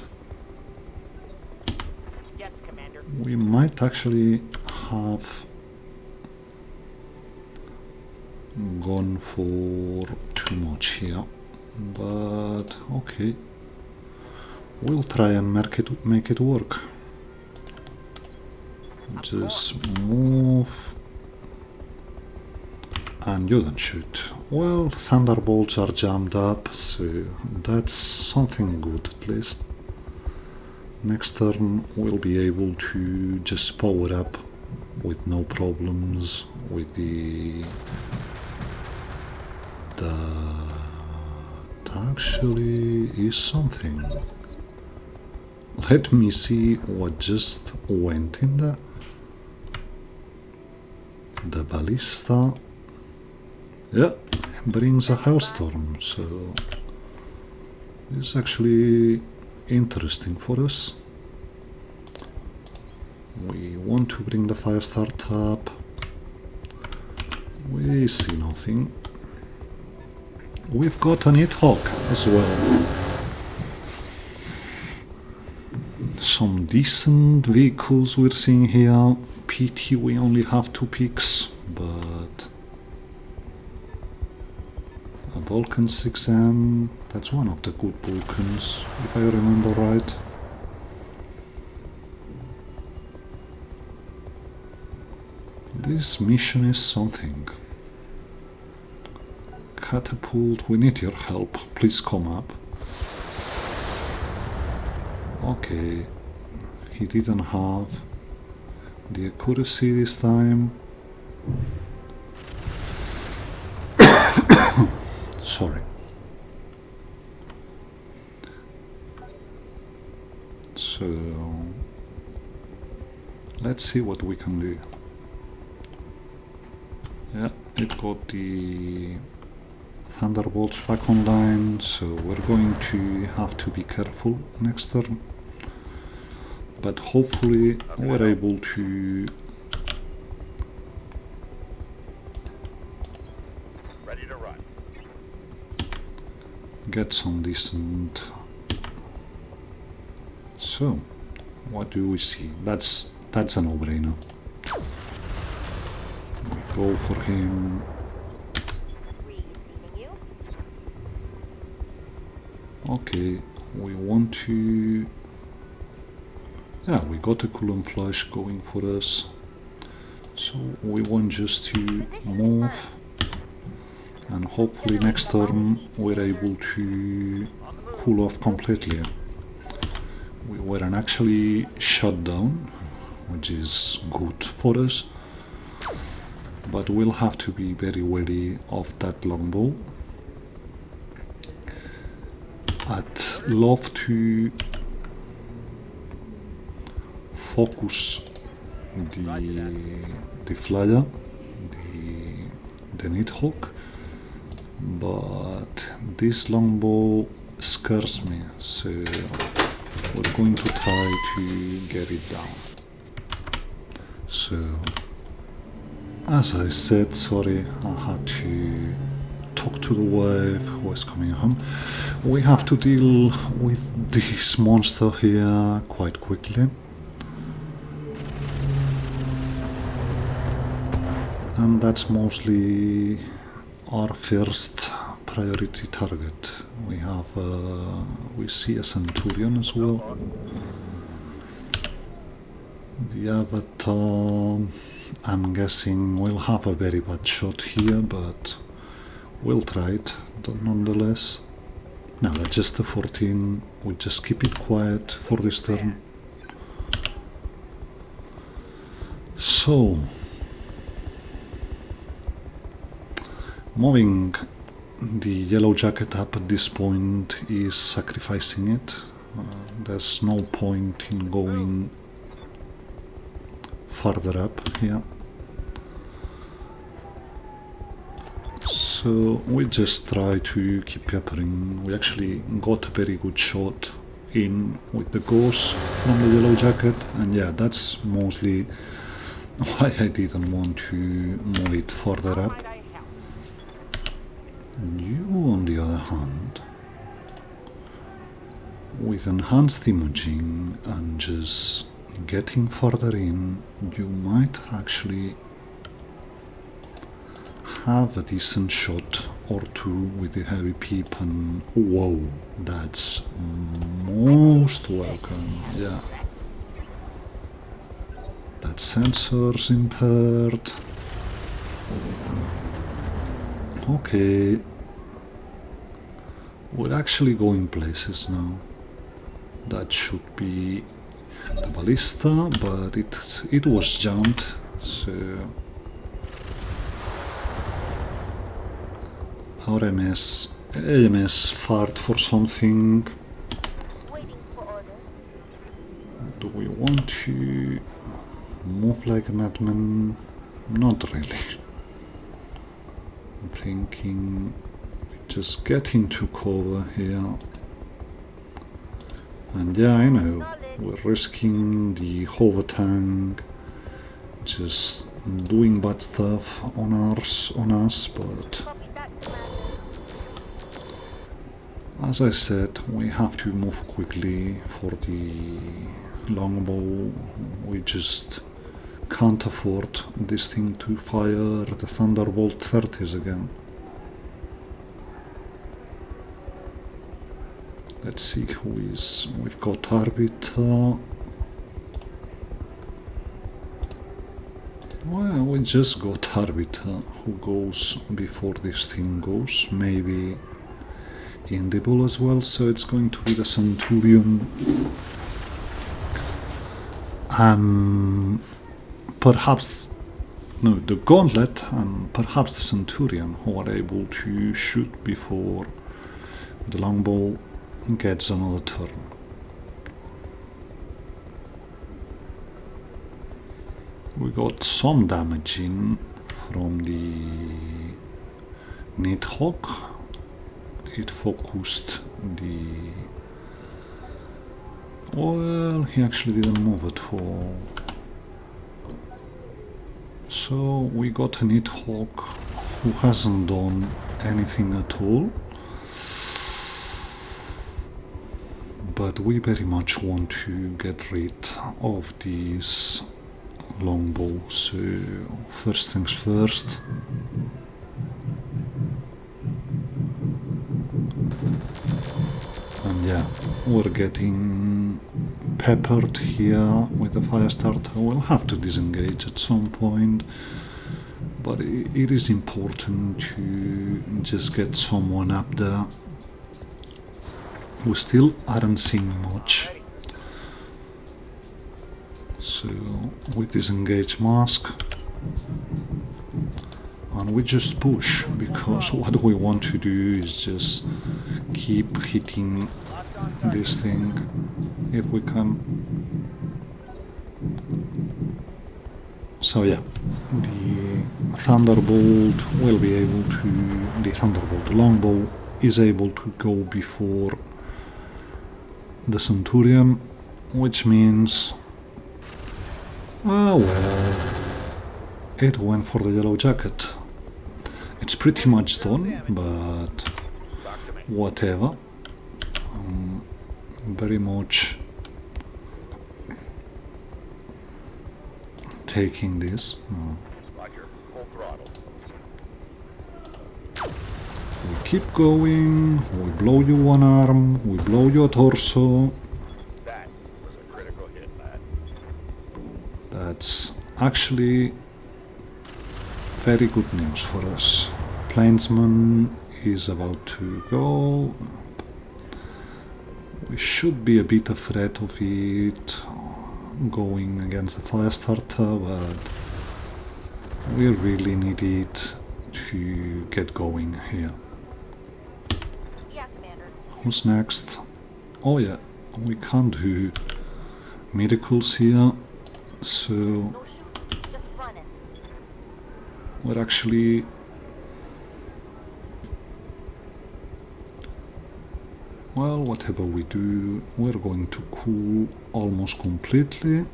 Yes, Commander. We might actually have gone for too much here, but okay, we'll try and make it work. Just move, and you don't shoot. Well, thunderbolts are jammed up, so that's something good at least. Next turn we'll be able to just power up with no problems with the That actually is something. Let me see what just went in there. The ballista. Yeah, brings a hailstorm, so this is actually interesting for us. We want to bring the fire start up. We see nothing. We've got an Hawk as well. Some decent vehicles we're seeing here. PT we only have 2 picks, but a Vulcan 6M, that's one of the good Vulcans, if I remember right. This mission is something. Catapult, we need your help, please come up. Okay, he didn't have the accuracy this time. Sorry. So let's see what we can do. Yeah, it got the Thunderbolts back online, so we're going to have to be careful next turn. But hopefully we're able to Ready to run. get some decent. So, what do we see? That's a no-brainer. We go for him. Receiving you. Okay, we want to. Yeah, we got a Coulomb Flash going for us. So we want just to move. And hopefully next turn we're able to cool off completely. We weren't actually shut down, which is good for us. But we'll have to be very wary of that longbow. I'd love to focus the flyer, the Nighthawk, but this longbow scares me, so we're going to try to get it down. So, as I said, sorry, I had to talk to the wife who is coming home. We have to deal with this monster here quite quickly. And that's mostly our first priority target. We have we see a Centurion as well. The Avatar, I'm guessing we'll have a very bad shot here, but we'll try it nonetheless. Now that's just a 14, we just keep it quiet for this turn. So, moving the yellow jacket up at this point is sacrificing it. There's no point in going further up here. So we just try to keep peppering. We actually got a very good shot in with the ghost from the yellow jacket, and yeah, that's mostly why I didn't want to move it further up. You, on the other hand, with enhanced imaging and just getting further in, you might actually have a decent shot or two with the heavy peep, and whoa, that's most welcome, yeah. That sensor's impaired. Okay, we're actually going places now. That should be the ballista, but it was jammed, so our AMS fired for something. Waiting for orders. Do we want to move like an admin? Not really. I'm thinking just get into cover here. And yeah, I know, we're risking the hover tank, just doing bad stuff on us, but Copy that, Commander. as I said, we have to move quickly for the longbow. We just can't afford this thing to fire the Thunderbolt 30s again. Let's see who is. We've got Arbiter. Well, we just got Arbiter who goes before this thing goes. Maybe Indible as well, so it's going to be the Centurion. And perhaps, no, the Gauntlet and perhaps the Centurion who are able to shoot before the Longbow gets another turn. We got some damage in from the Nidhogg. It focused the... Well, he actually didn't move at all. So we got a Nidhogg who hasn't done anything at all. But we very much want to get rid of these longbow, so first things first. And yeah, we're getting peppered here with the fire starter. We'll have to disengage at some point, but it is important to just get someone up there. We still aren't seeing much. So we disengage mask and we just push, because what we want to do is just keep hitting this thing if we can. So yeah, the Thunderbolt will be able to, the Thunderbolt longbow is able to go before the Centurion, which means, well, it went for the yellow jacket. It's pretty much done, but whatever. Very much taking this. Roger, full throttle. We keep going, we blow you one arm, we blow your torso. That was a critical hit, lad. That's actually very good news for us. Plainsman is about to go. We should be a bit afraid of it going against the fire starter, but we really need it to get going here. Yeah, Commander. Who's next? Oh yeah, we can't do miracles here, so No shoot. Just running. we're actually well, whatever we do, we're going to cool almost completely.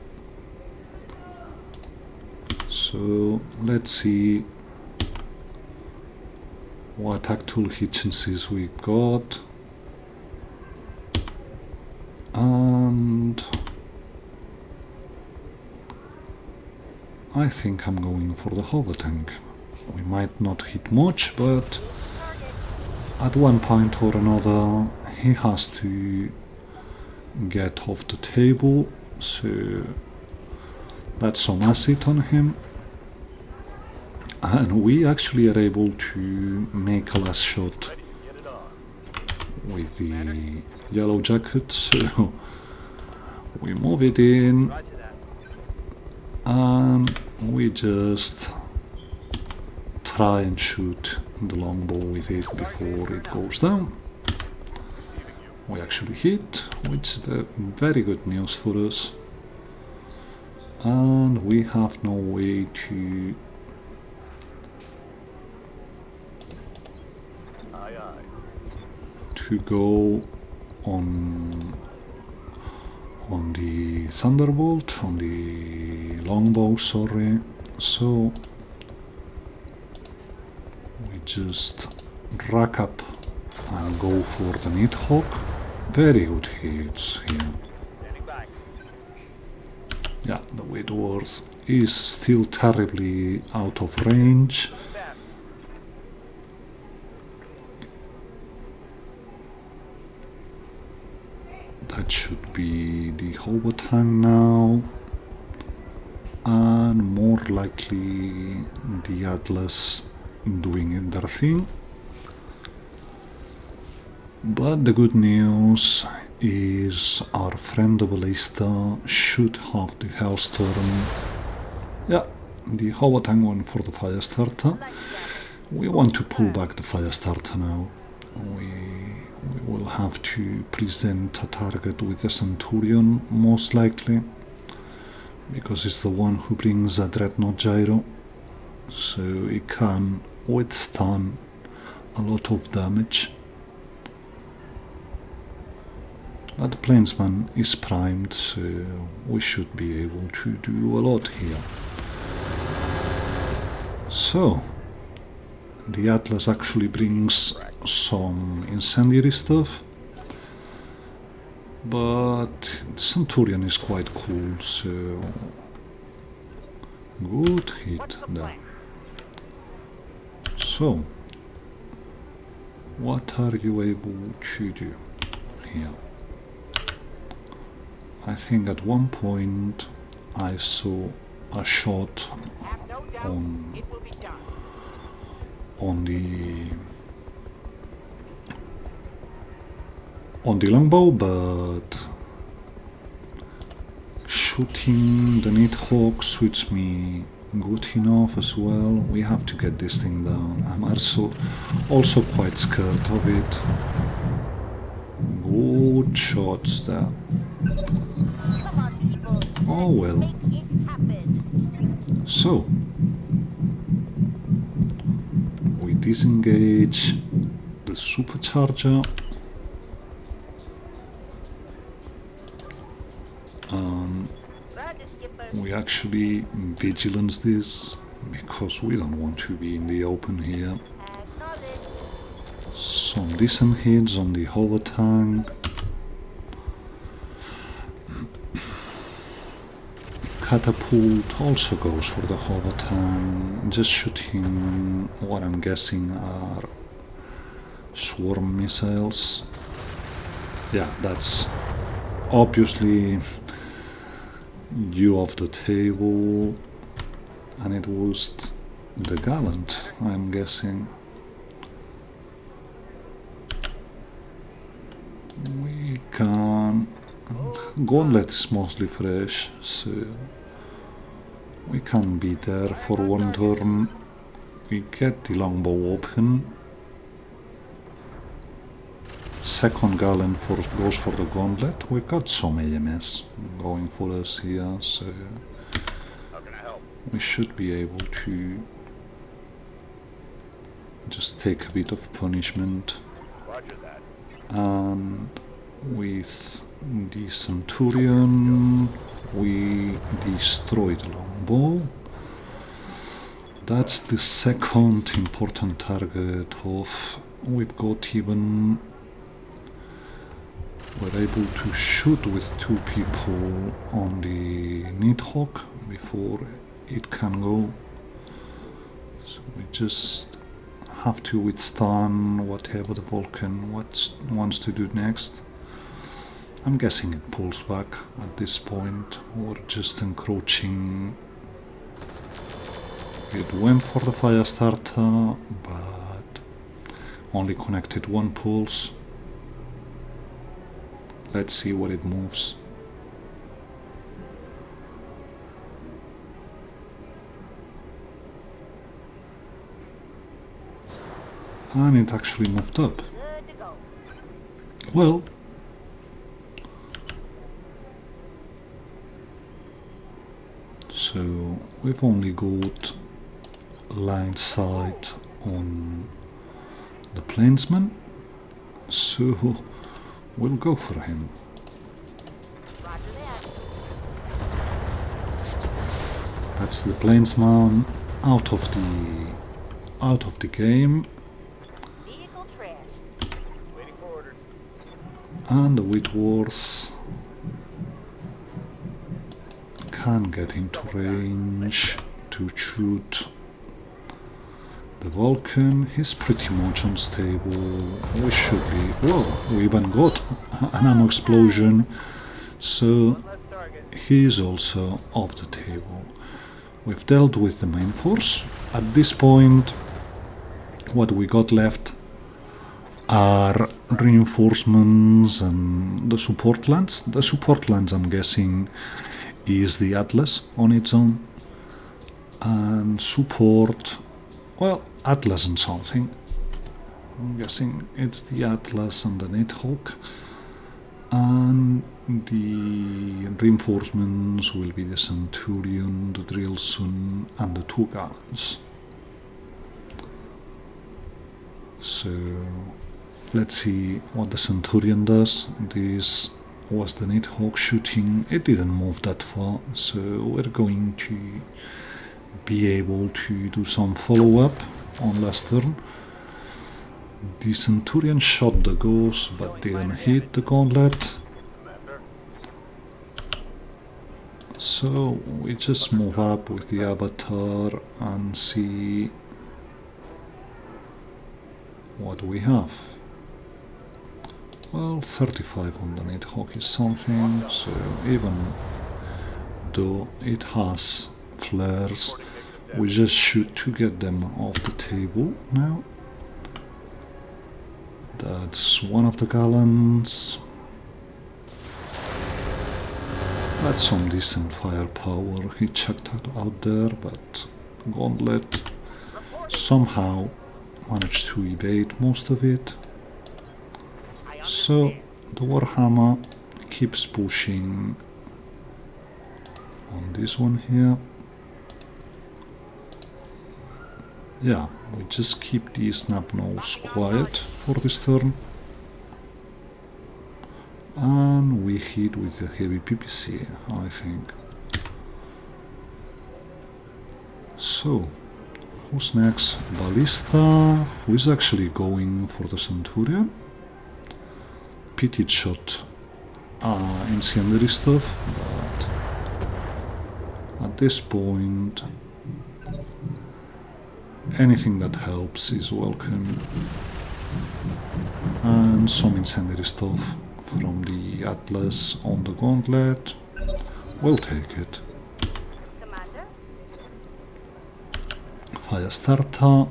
So let's see what actual hit chances we got. And I think I'm going for the hover tank. We might not hit much, but at one point or another he has to get off the table, so that's some acid on him. And we actually are able to make a last shot with the yellow jacket, so we move it in Roger that. and we just try and shoot the longbow with it before it goes down. We actually hit, which is very good news for us. And we have no way to go on the Thunderbolt, on the longbow, sorry. So we just rack up and go for the Nidhogg. Very good hits here. Standing by. Yeah, the Whitworth is still terribly out of range. Fast. That should be the Hovertang now. And more likely the Atlas doing their thing. But the good news is our friend the Ballista should have the Hellstorm. Yeah, the Hovertang went for the Firestarter. We want to pull back the Firestarter now. We will have to present a target with the Centurion, most likely, because it's the one who brings a Dreadnought Gyro, so it can withstand a lot of damage. But the Plainsman is primed, so we should be able to do a lot here. So, the Atlas actually brings some incendiary stuff, but the Centurion is quite cool, so good hit there. So, what are you able to do here? I think at one point I saw a shot Have no doubt on it will be done. on the longbow, but shooting the Nidhogg suits me good enough as well. We have to get this thing down. I'm also quite scared of it. Good shots there. Come on, people. Oh well. Make it happen. So, we disengage the supercharger and Roger, Skipper. we actually vigilance this because we don't want to be in the open here. Acknowledge. Some decent hits on the Hovertang. Catapult also goes for the Hovertang, just shooting what I'm guessing are swarm missiles. Yeah, that's obviously due off the table, and it was the Gallant, I'm guessing. We can... Gauntlet is mostly fresh, so we can be there for one turn. We get the longbow open. Second Gallant goes for the Gauntlet. We've got some AMS going for us here, so How can I help? we should be able to just take a bit of punishment. Roger that. And with the Centurion we destroy the longbow. That's the second important target of... We've got even... We're able to shoot with two people on the Nidhogg before it can go. So we just have to withstand whatever the Vulcan wants to do next. I'm guessing it pulls back at this point, or just encroaching. It went for the Firestarter, but only connected one pulse. Let's see what it moves. And it actually moved up. Good to go. Well, so we've only got line sight on the plainsman, so we'll go for him. Roger that. That's the plainsman out of the game, Vehicle trash. Waiting for orders. and the Whitworth can get into range to shoot the Vulcan. He's pretty much unstable. We should be. Whoa, we even got an ammo explosion, so Less target. he's also off the table. We've dealt with the main force. At this point, what we got left are reinforcements and the support lands. The support lands, I'm guessing, is the Atlas on its own. And support, well, Atlas and something. I'm guessing it's the Atlas and the Nighthawk. And the reinforcements will be the Centurion, the Drillson, and the 2 Gallons. So let's see what the Centurion does. This was the Nighthawk shooting. It didn't move that far, so we're going to be able to do some follow-up on last turn. The Centurion shot the Ghost but didn't hit the Gauntlet. So we just move up with the Avatar and see what we have. Well, 35 on the Nighthawk is something, so even though it has flares, we just shoot to get them off the table now. That's one of the Gallons. That's some decent firepower he checked out there, but Gauntlet somehow managed to evade most of it. So the Warhammer keeps pushing on this one here. Yeah, we just keep the snap nose quiet for this turn. And we hit with the heavy PPC, I think. So, who's next? Ballista, who is actually going for the Centurion. Pity shot incendiary stuff, but at this point anything that helps is welcome. And some incendiary stuff from the Atlas on the Gauntlet. We'll take it. Commander? Firestarter.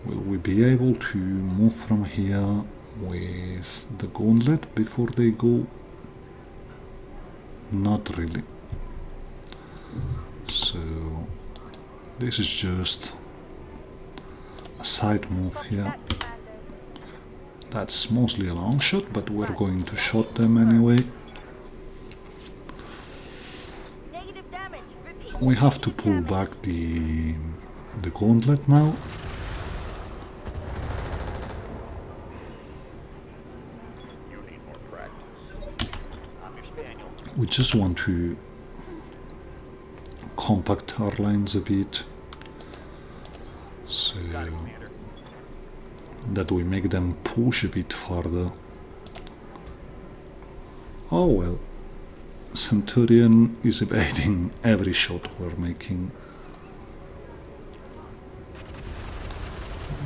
Will we be able to move from here with the Gauntlet before they go? Not really. So this is just a side move here. That's mostly a long shot, but we're going to shot them anyway. Negative damage. Repeat. We have to pull back the Gauntlet now. You need more practice. I'm your spaniel. We just want to compact our lines a bit, so Got it, Commander. that we make them push a bit farther. Oh well, Centurion is evading every shot we're making.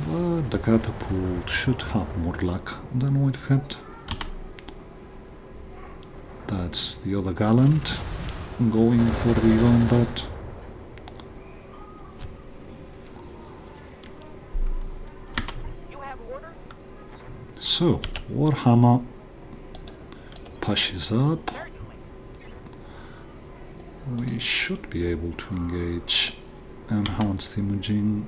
But the catapult should have more luck than we've had. That's the other Gallant going for the Gauntlet. You have orders? So, Warhammer pushes up. Certainly. We he should be able to engage enhanced imaging.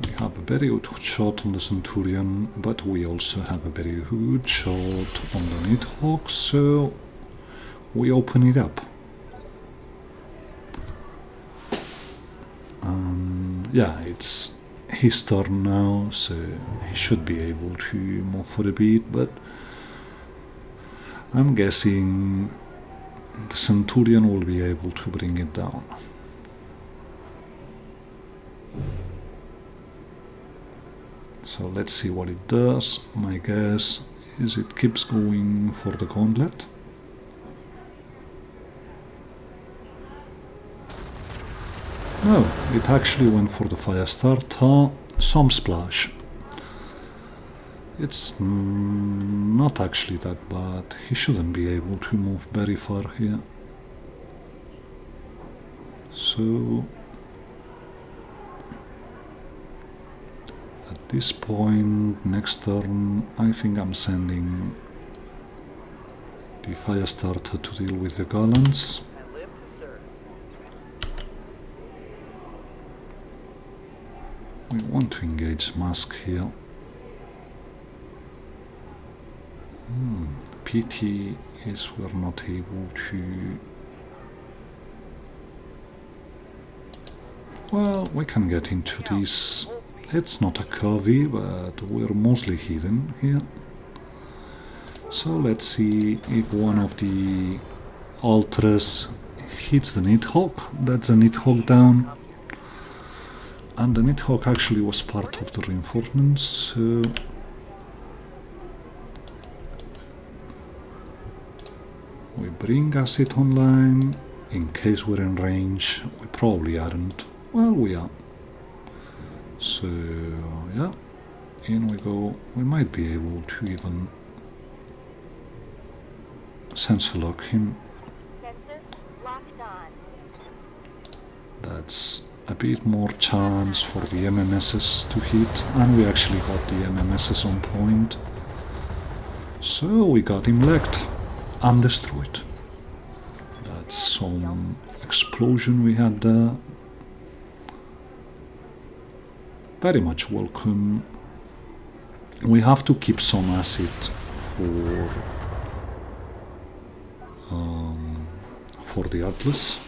We have a very good shot on the Centurion, but we also have a very good shot on the Nighthawk, so we open it up. Yeah, it's his turn now, so he should be able to move for a bit, but I'm guessing the Centurion will be able to bring it down. So let's see what it does. My guess is it keeps going for the gauntlet. No, it actually went for the fire starter. Some splash. It's not actually that bad. He shouldn't be able to move very far here. So at this point, next turn, I think I'm sending the fire starter to deal with the gallants. And live to serve. We want to engage Mask here. Pity is we're not able to... Well, we can get into this. It's not a curvy, but we're mostly hidden here. So let's see if one of the Ultras hits the Nighthawk. That's a Nighthawk down. And the Nighthawk actually was part of the reinforcements, so... We bring Acid online, in case we're in range. We probably aren't. Well, we are. So, yeah, in we go. We might be able to even sensor lock him. Sensors locked on. That's a bit more chance for the MMSs to hit, and we actually got the MMSs on point. So we got him legged and destroyed. That's some explosion we had there. Very much welcome. We have to keep some acid for the Atlas,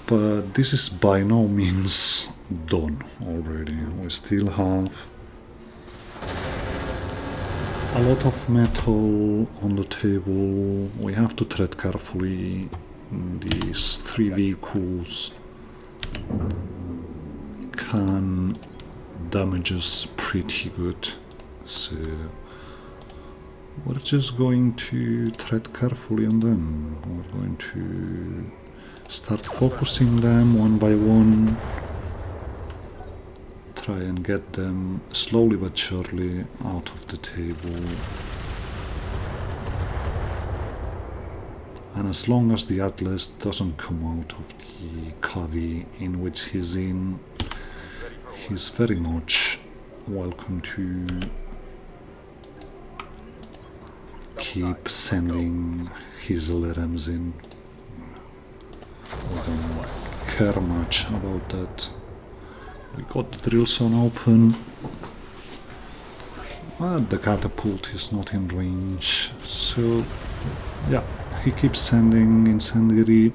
but this is by no means done already. We still have a lot of metal on the table. We have to tread carefully. These 3 vehicles can damage us pretty good, so we're just going to tread carefully on them. We're going to start focusing them one by one, try and get them slowly but surely out of the table. And as long as the Atlas doesn't come out of the cavity in which he's in, he's very much welcome to keep sending his LRMs in. We don't care much about that. We got the drill zone open, but the catapult is not in range, so yeah, he keeps sending incendiary.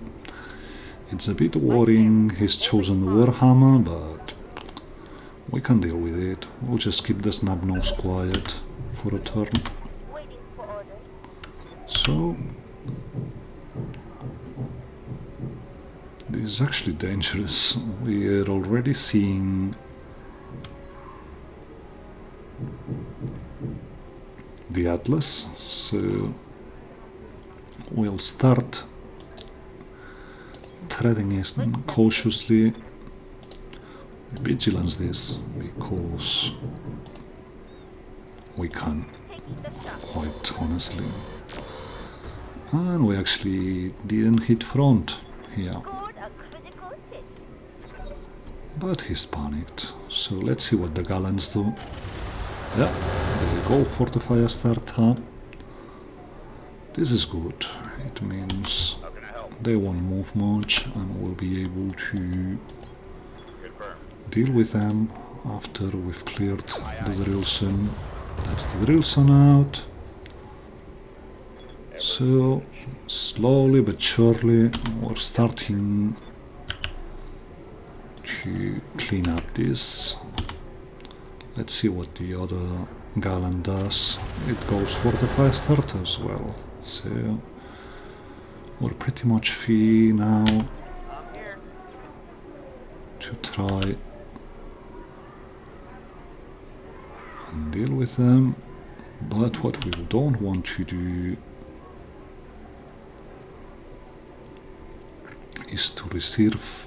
It's a bit worrying he's chosen the Warhammer, but we can deal with it. We'll just keep the snub nose quiet for a turn. Waiting for orders. So this is actually dangerous. We are already seeing the Atlas, so we'll start treading it cautiously. Vigilance this, because we can, quite honestly. And we actually didn't hit front here. Scored a critical hit. But he's panicked, so let's see what the gallants do. Yeah, they go for the fire starter. This is good. It means How can I help? they won't move much and we'll be able to Confirm. deal with them after we've cleared the drill zone. That's the drill zone out. So, slowly but surely, we're starting to clean up this. Let's see what the other gallon does. It goes for the fire start as well. So, we're pretty much free now I'm here. to try and deal with them. But what we don't want to do is to receive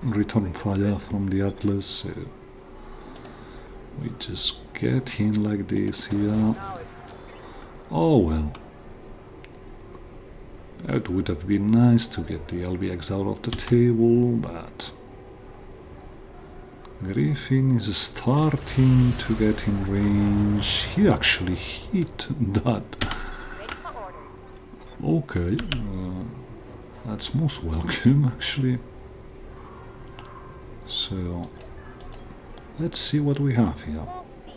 return fire from the Atlas. So we just get in like this here. Oh well. It would have been nice to get the LBX out of the table, but Griffin is starting to get in range. He actually hit that. Ready for order. Okay, that's most welcome actually. So, let's see what we have here. Won't be.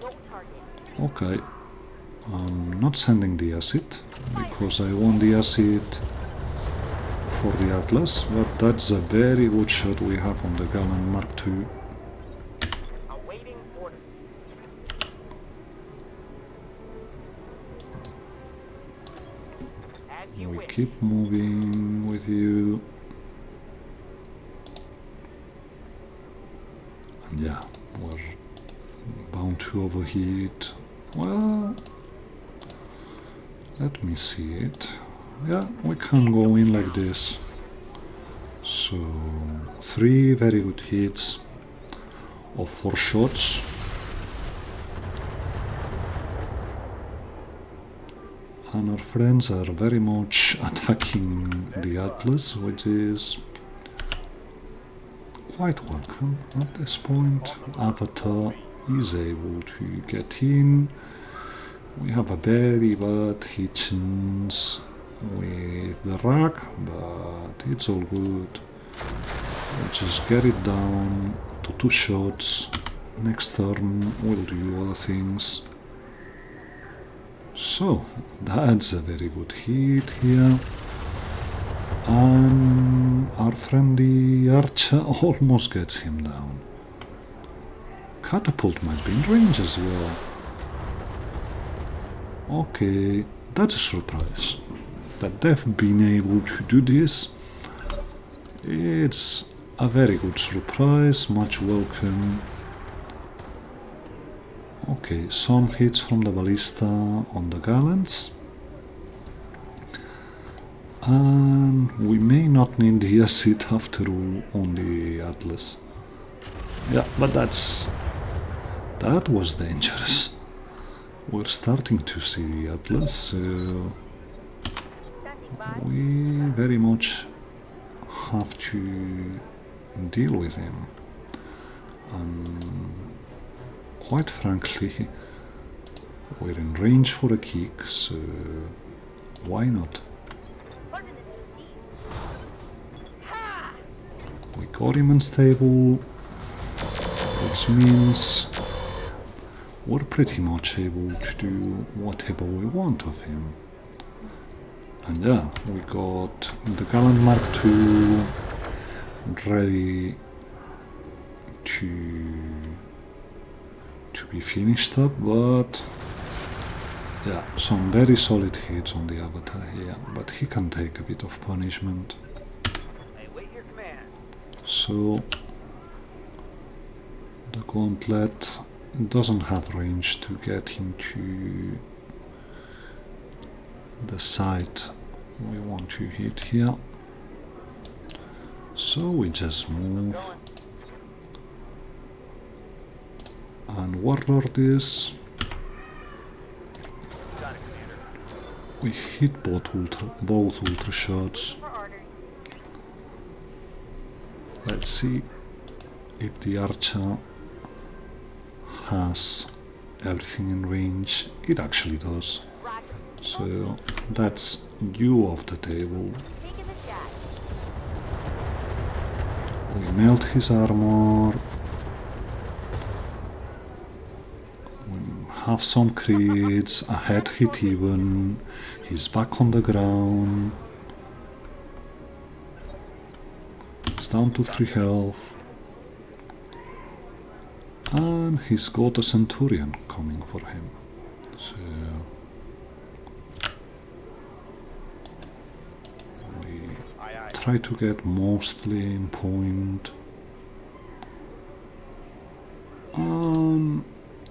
No target. Okay, I'm not sending the acid because I want the acid for the Atlas, but that's a very good shot we have on the Gallon Mark II. Awaiting orders. As you We wish. keep moving with you. And yeah, we're bound to overheat. Well, let me see it. Yeah, we can go in like this. So, 3 very good hits of 4 shots. And our friends are very much attacking the Atlas, which is quite welcome at this point. Avatar is able to get in. We have a very bad hit chance with the rack, but it's all good. We'll just get it down to 2 shots. Next turn we'll do other things. So, that's a very good hit here. And our friendly archer almost gets him down. Catapult might be in range as well. Okay, that's a surprise. That they've been able to do this. It's a very good surprise, much welcome. Okay, some hits from the ballista on the gallants. And we may not need the acid after all on the Atlas. Yeah, but that was dangerous. We're starting to see the Atlas, so Standing by. we very much have to deal with him. Quite frankly, we're in range for a kick, so why not? Ordnance received. We got him unstable, which means we're pretty much able to do whatever we want of him. And yeah, we got the Gallant Mark II ready to be finished up, but yeah, some very solid hits on the Avatar here, but he can take a bit of punishment. I await your command. So the Gauntlet doesn't have range to get into the site we want to hit here. So we just move and warlord this. Got it, Commander. We hit both ultra shots. For orders. Let's see if the archer has everything in range. It actually does. Roger. So that's you off the table. Taking the shot. We melt his armor. We have some crits. A head hit even. He's back on the ground. He's down to 3 health. And he's got a centurion coming for him. So we try to get mostly in point.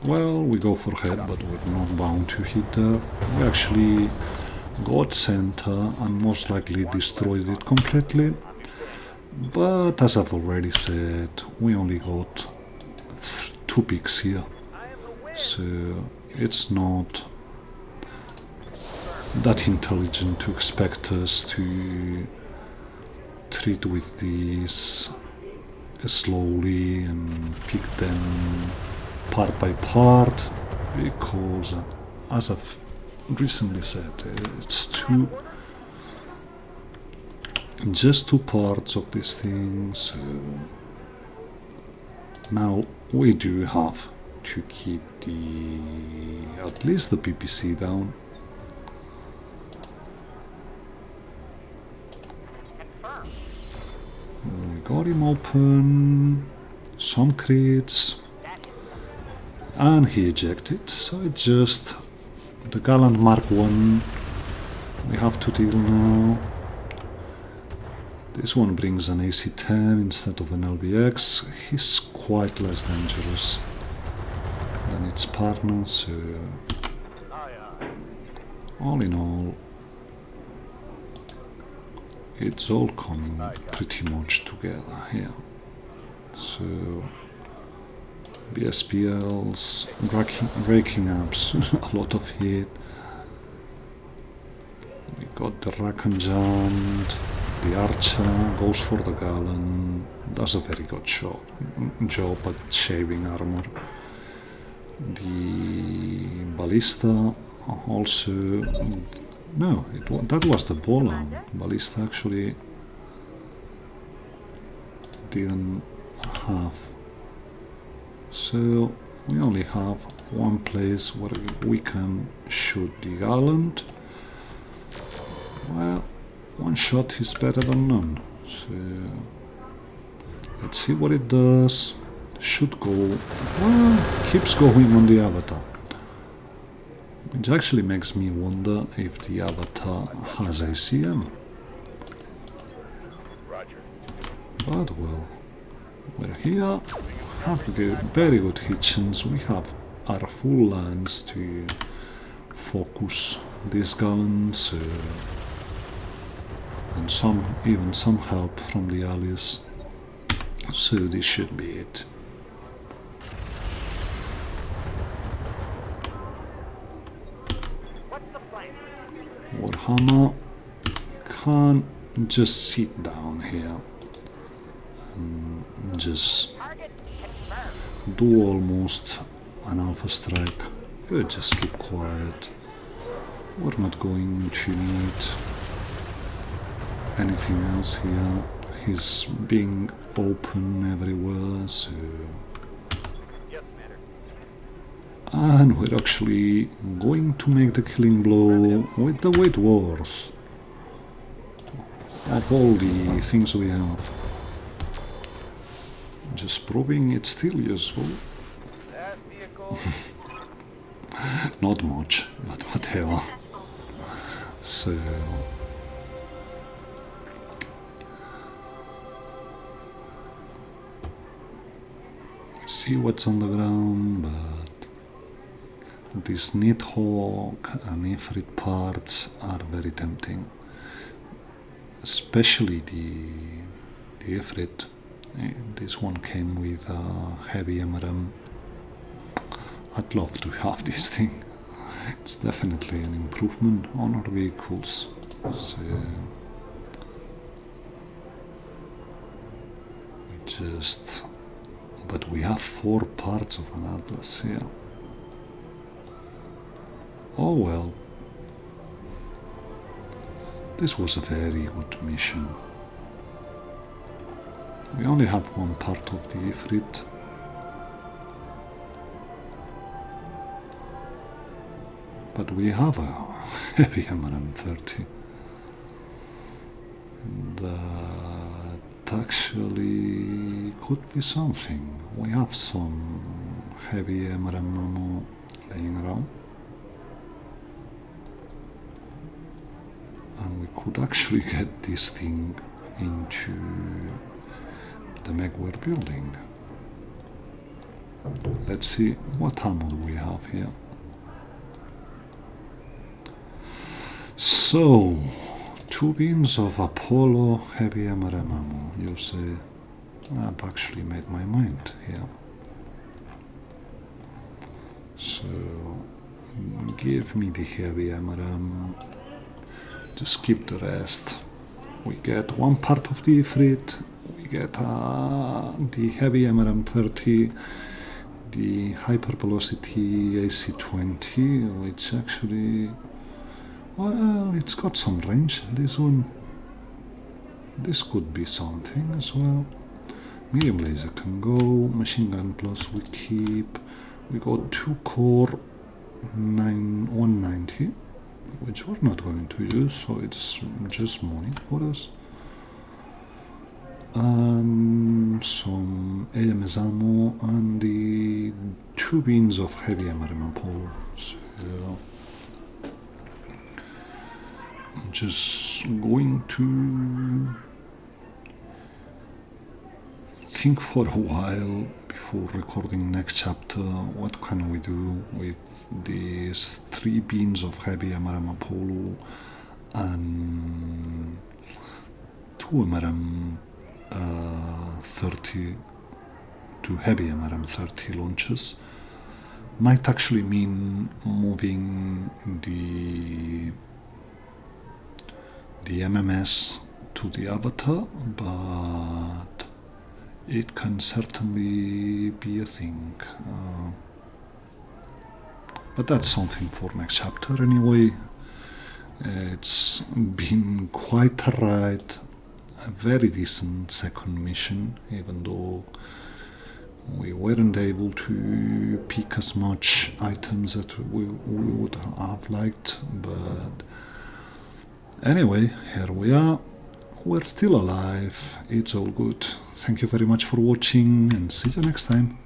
Well, we go for head, but we're not bound to hit there. We actually got center and most likely destroyed it completely. But as I've already said, we only got 2 picks here. So it's not that intelligent to expect us to treat with these slowly and pick them part by part, because as I've recently said, it's just 2 parts of this thing. So now we do have to keep at least the PPC down. We got him open, some crits, and he ejected. So it's just the Gallant Mark 1 we have to deal now. This one brings an AC 10 instead of an LBX. He's quite less dangerous than its partner, so all in all, it's all coming pretty much together here. So BSPLs, raking ups, a lot of hit. We got the rack and jump. The archer goes for the Gallant, does a very good job at shaving armor. The ballista also, no, that was the Bolan. Ballista actually didn't have. So we only have one place where we can shoot the Gallant. Well, one shot is better than none. So let's see what it does. Should go, well, keeps going on the Avatar. Which actually makes me wonder if the Avatar has ACM. But well, we're here, have very good hit chance. We have our full lands to focus these Gallants, and even some help from the allies. So this should be it. Warhammer can't just sit down here and just do almost an alpha strike. You just keep quiet. We're not going to need anything else here. He's being open everywhere, so... And we're actually going to make the killing blow with the Weight Wars. Of all the things we have. Just proving it's still useful. Not much, but whatever. So... see what's on the ground, but these Nidhogg and Ifrit parts are very tempting. Especially the Ifrit. This one came with a heavy MRM. I'd love to have this thing. It's definitely an improvement on our vehicles. So but we have 4 parts of an Atlas here. Oh well. This was a very good mission. We only have one part of the Ifrit. But we have a heavy MRM-30 that actually could be something. We have some heavy MRM ammo laying around, and we could actually get this thing into the Megware building. Let's see what ammo do we have here. So, 2 beams of Apollo heavy MRM ammo. You see, I've actually made my mind here. So, give me the heavy MRM, just keep the rest. We get one part of the Ifrit, we get the heavy MRM-30, the hypervelocity AC-20, which actually, well, it's got some range. This one, this could be something as well. Medium laser can go, machine gun plus we keep. We got 2 core 190, which we're not going to use, so it's just money for us. Some AMS ammo and the 2 beams of heavy MRM pole. So I'm just going to think for a while before recording next chapter. What can we do with these 3 beams of heavy MRM Apollo and 2 MRM 30 to heavy MRM 30 launches? Might actually mean moving the MMS to the Avatar, but it can certainly be a thing. But that's something for next chapter anyway. It's been quite a ride, a very decent second mission, even though we weren't able to pick as much items that we would have liked, but anyway, here we are. We're still alive, it's all good. Thank you very much for watching, and see you next time.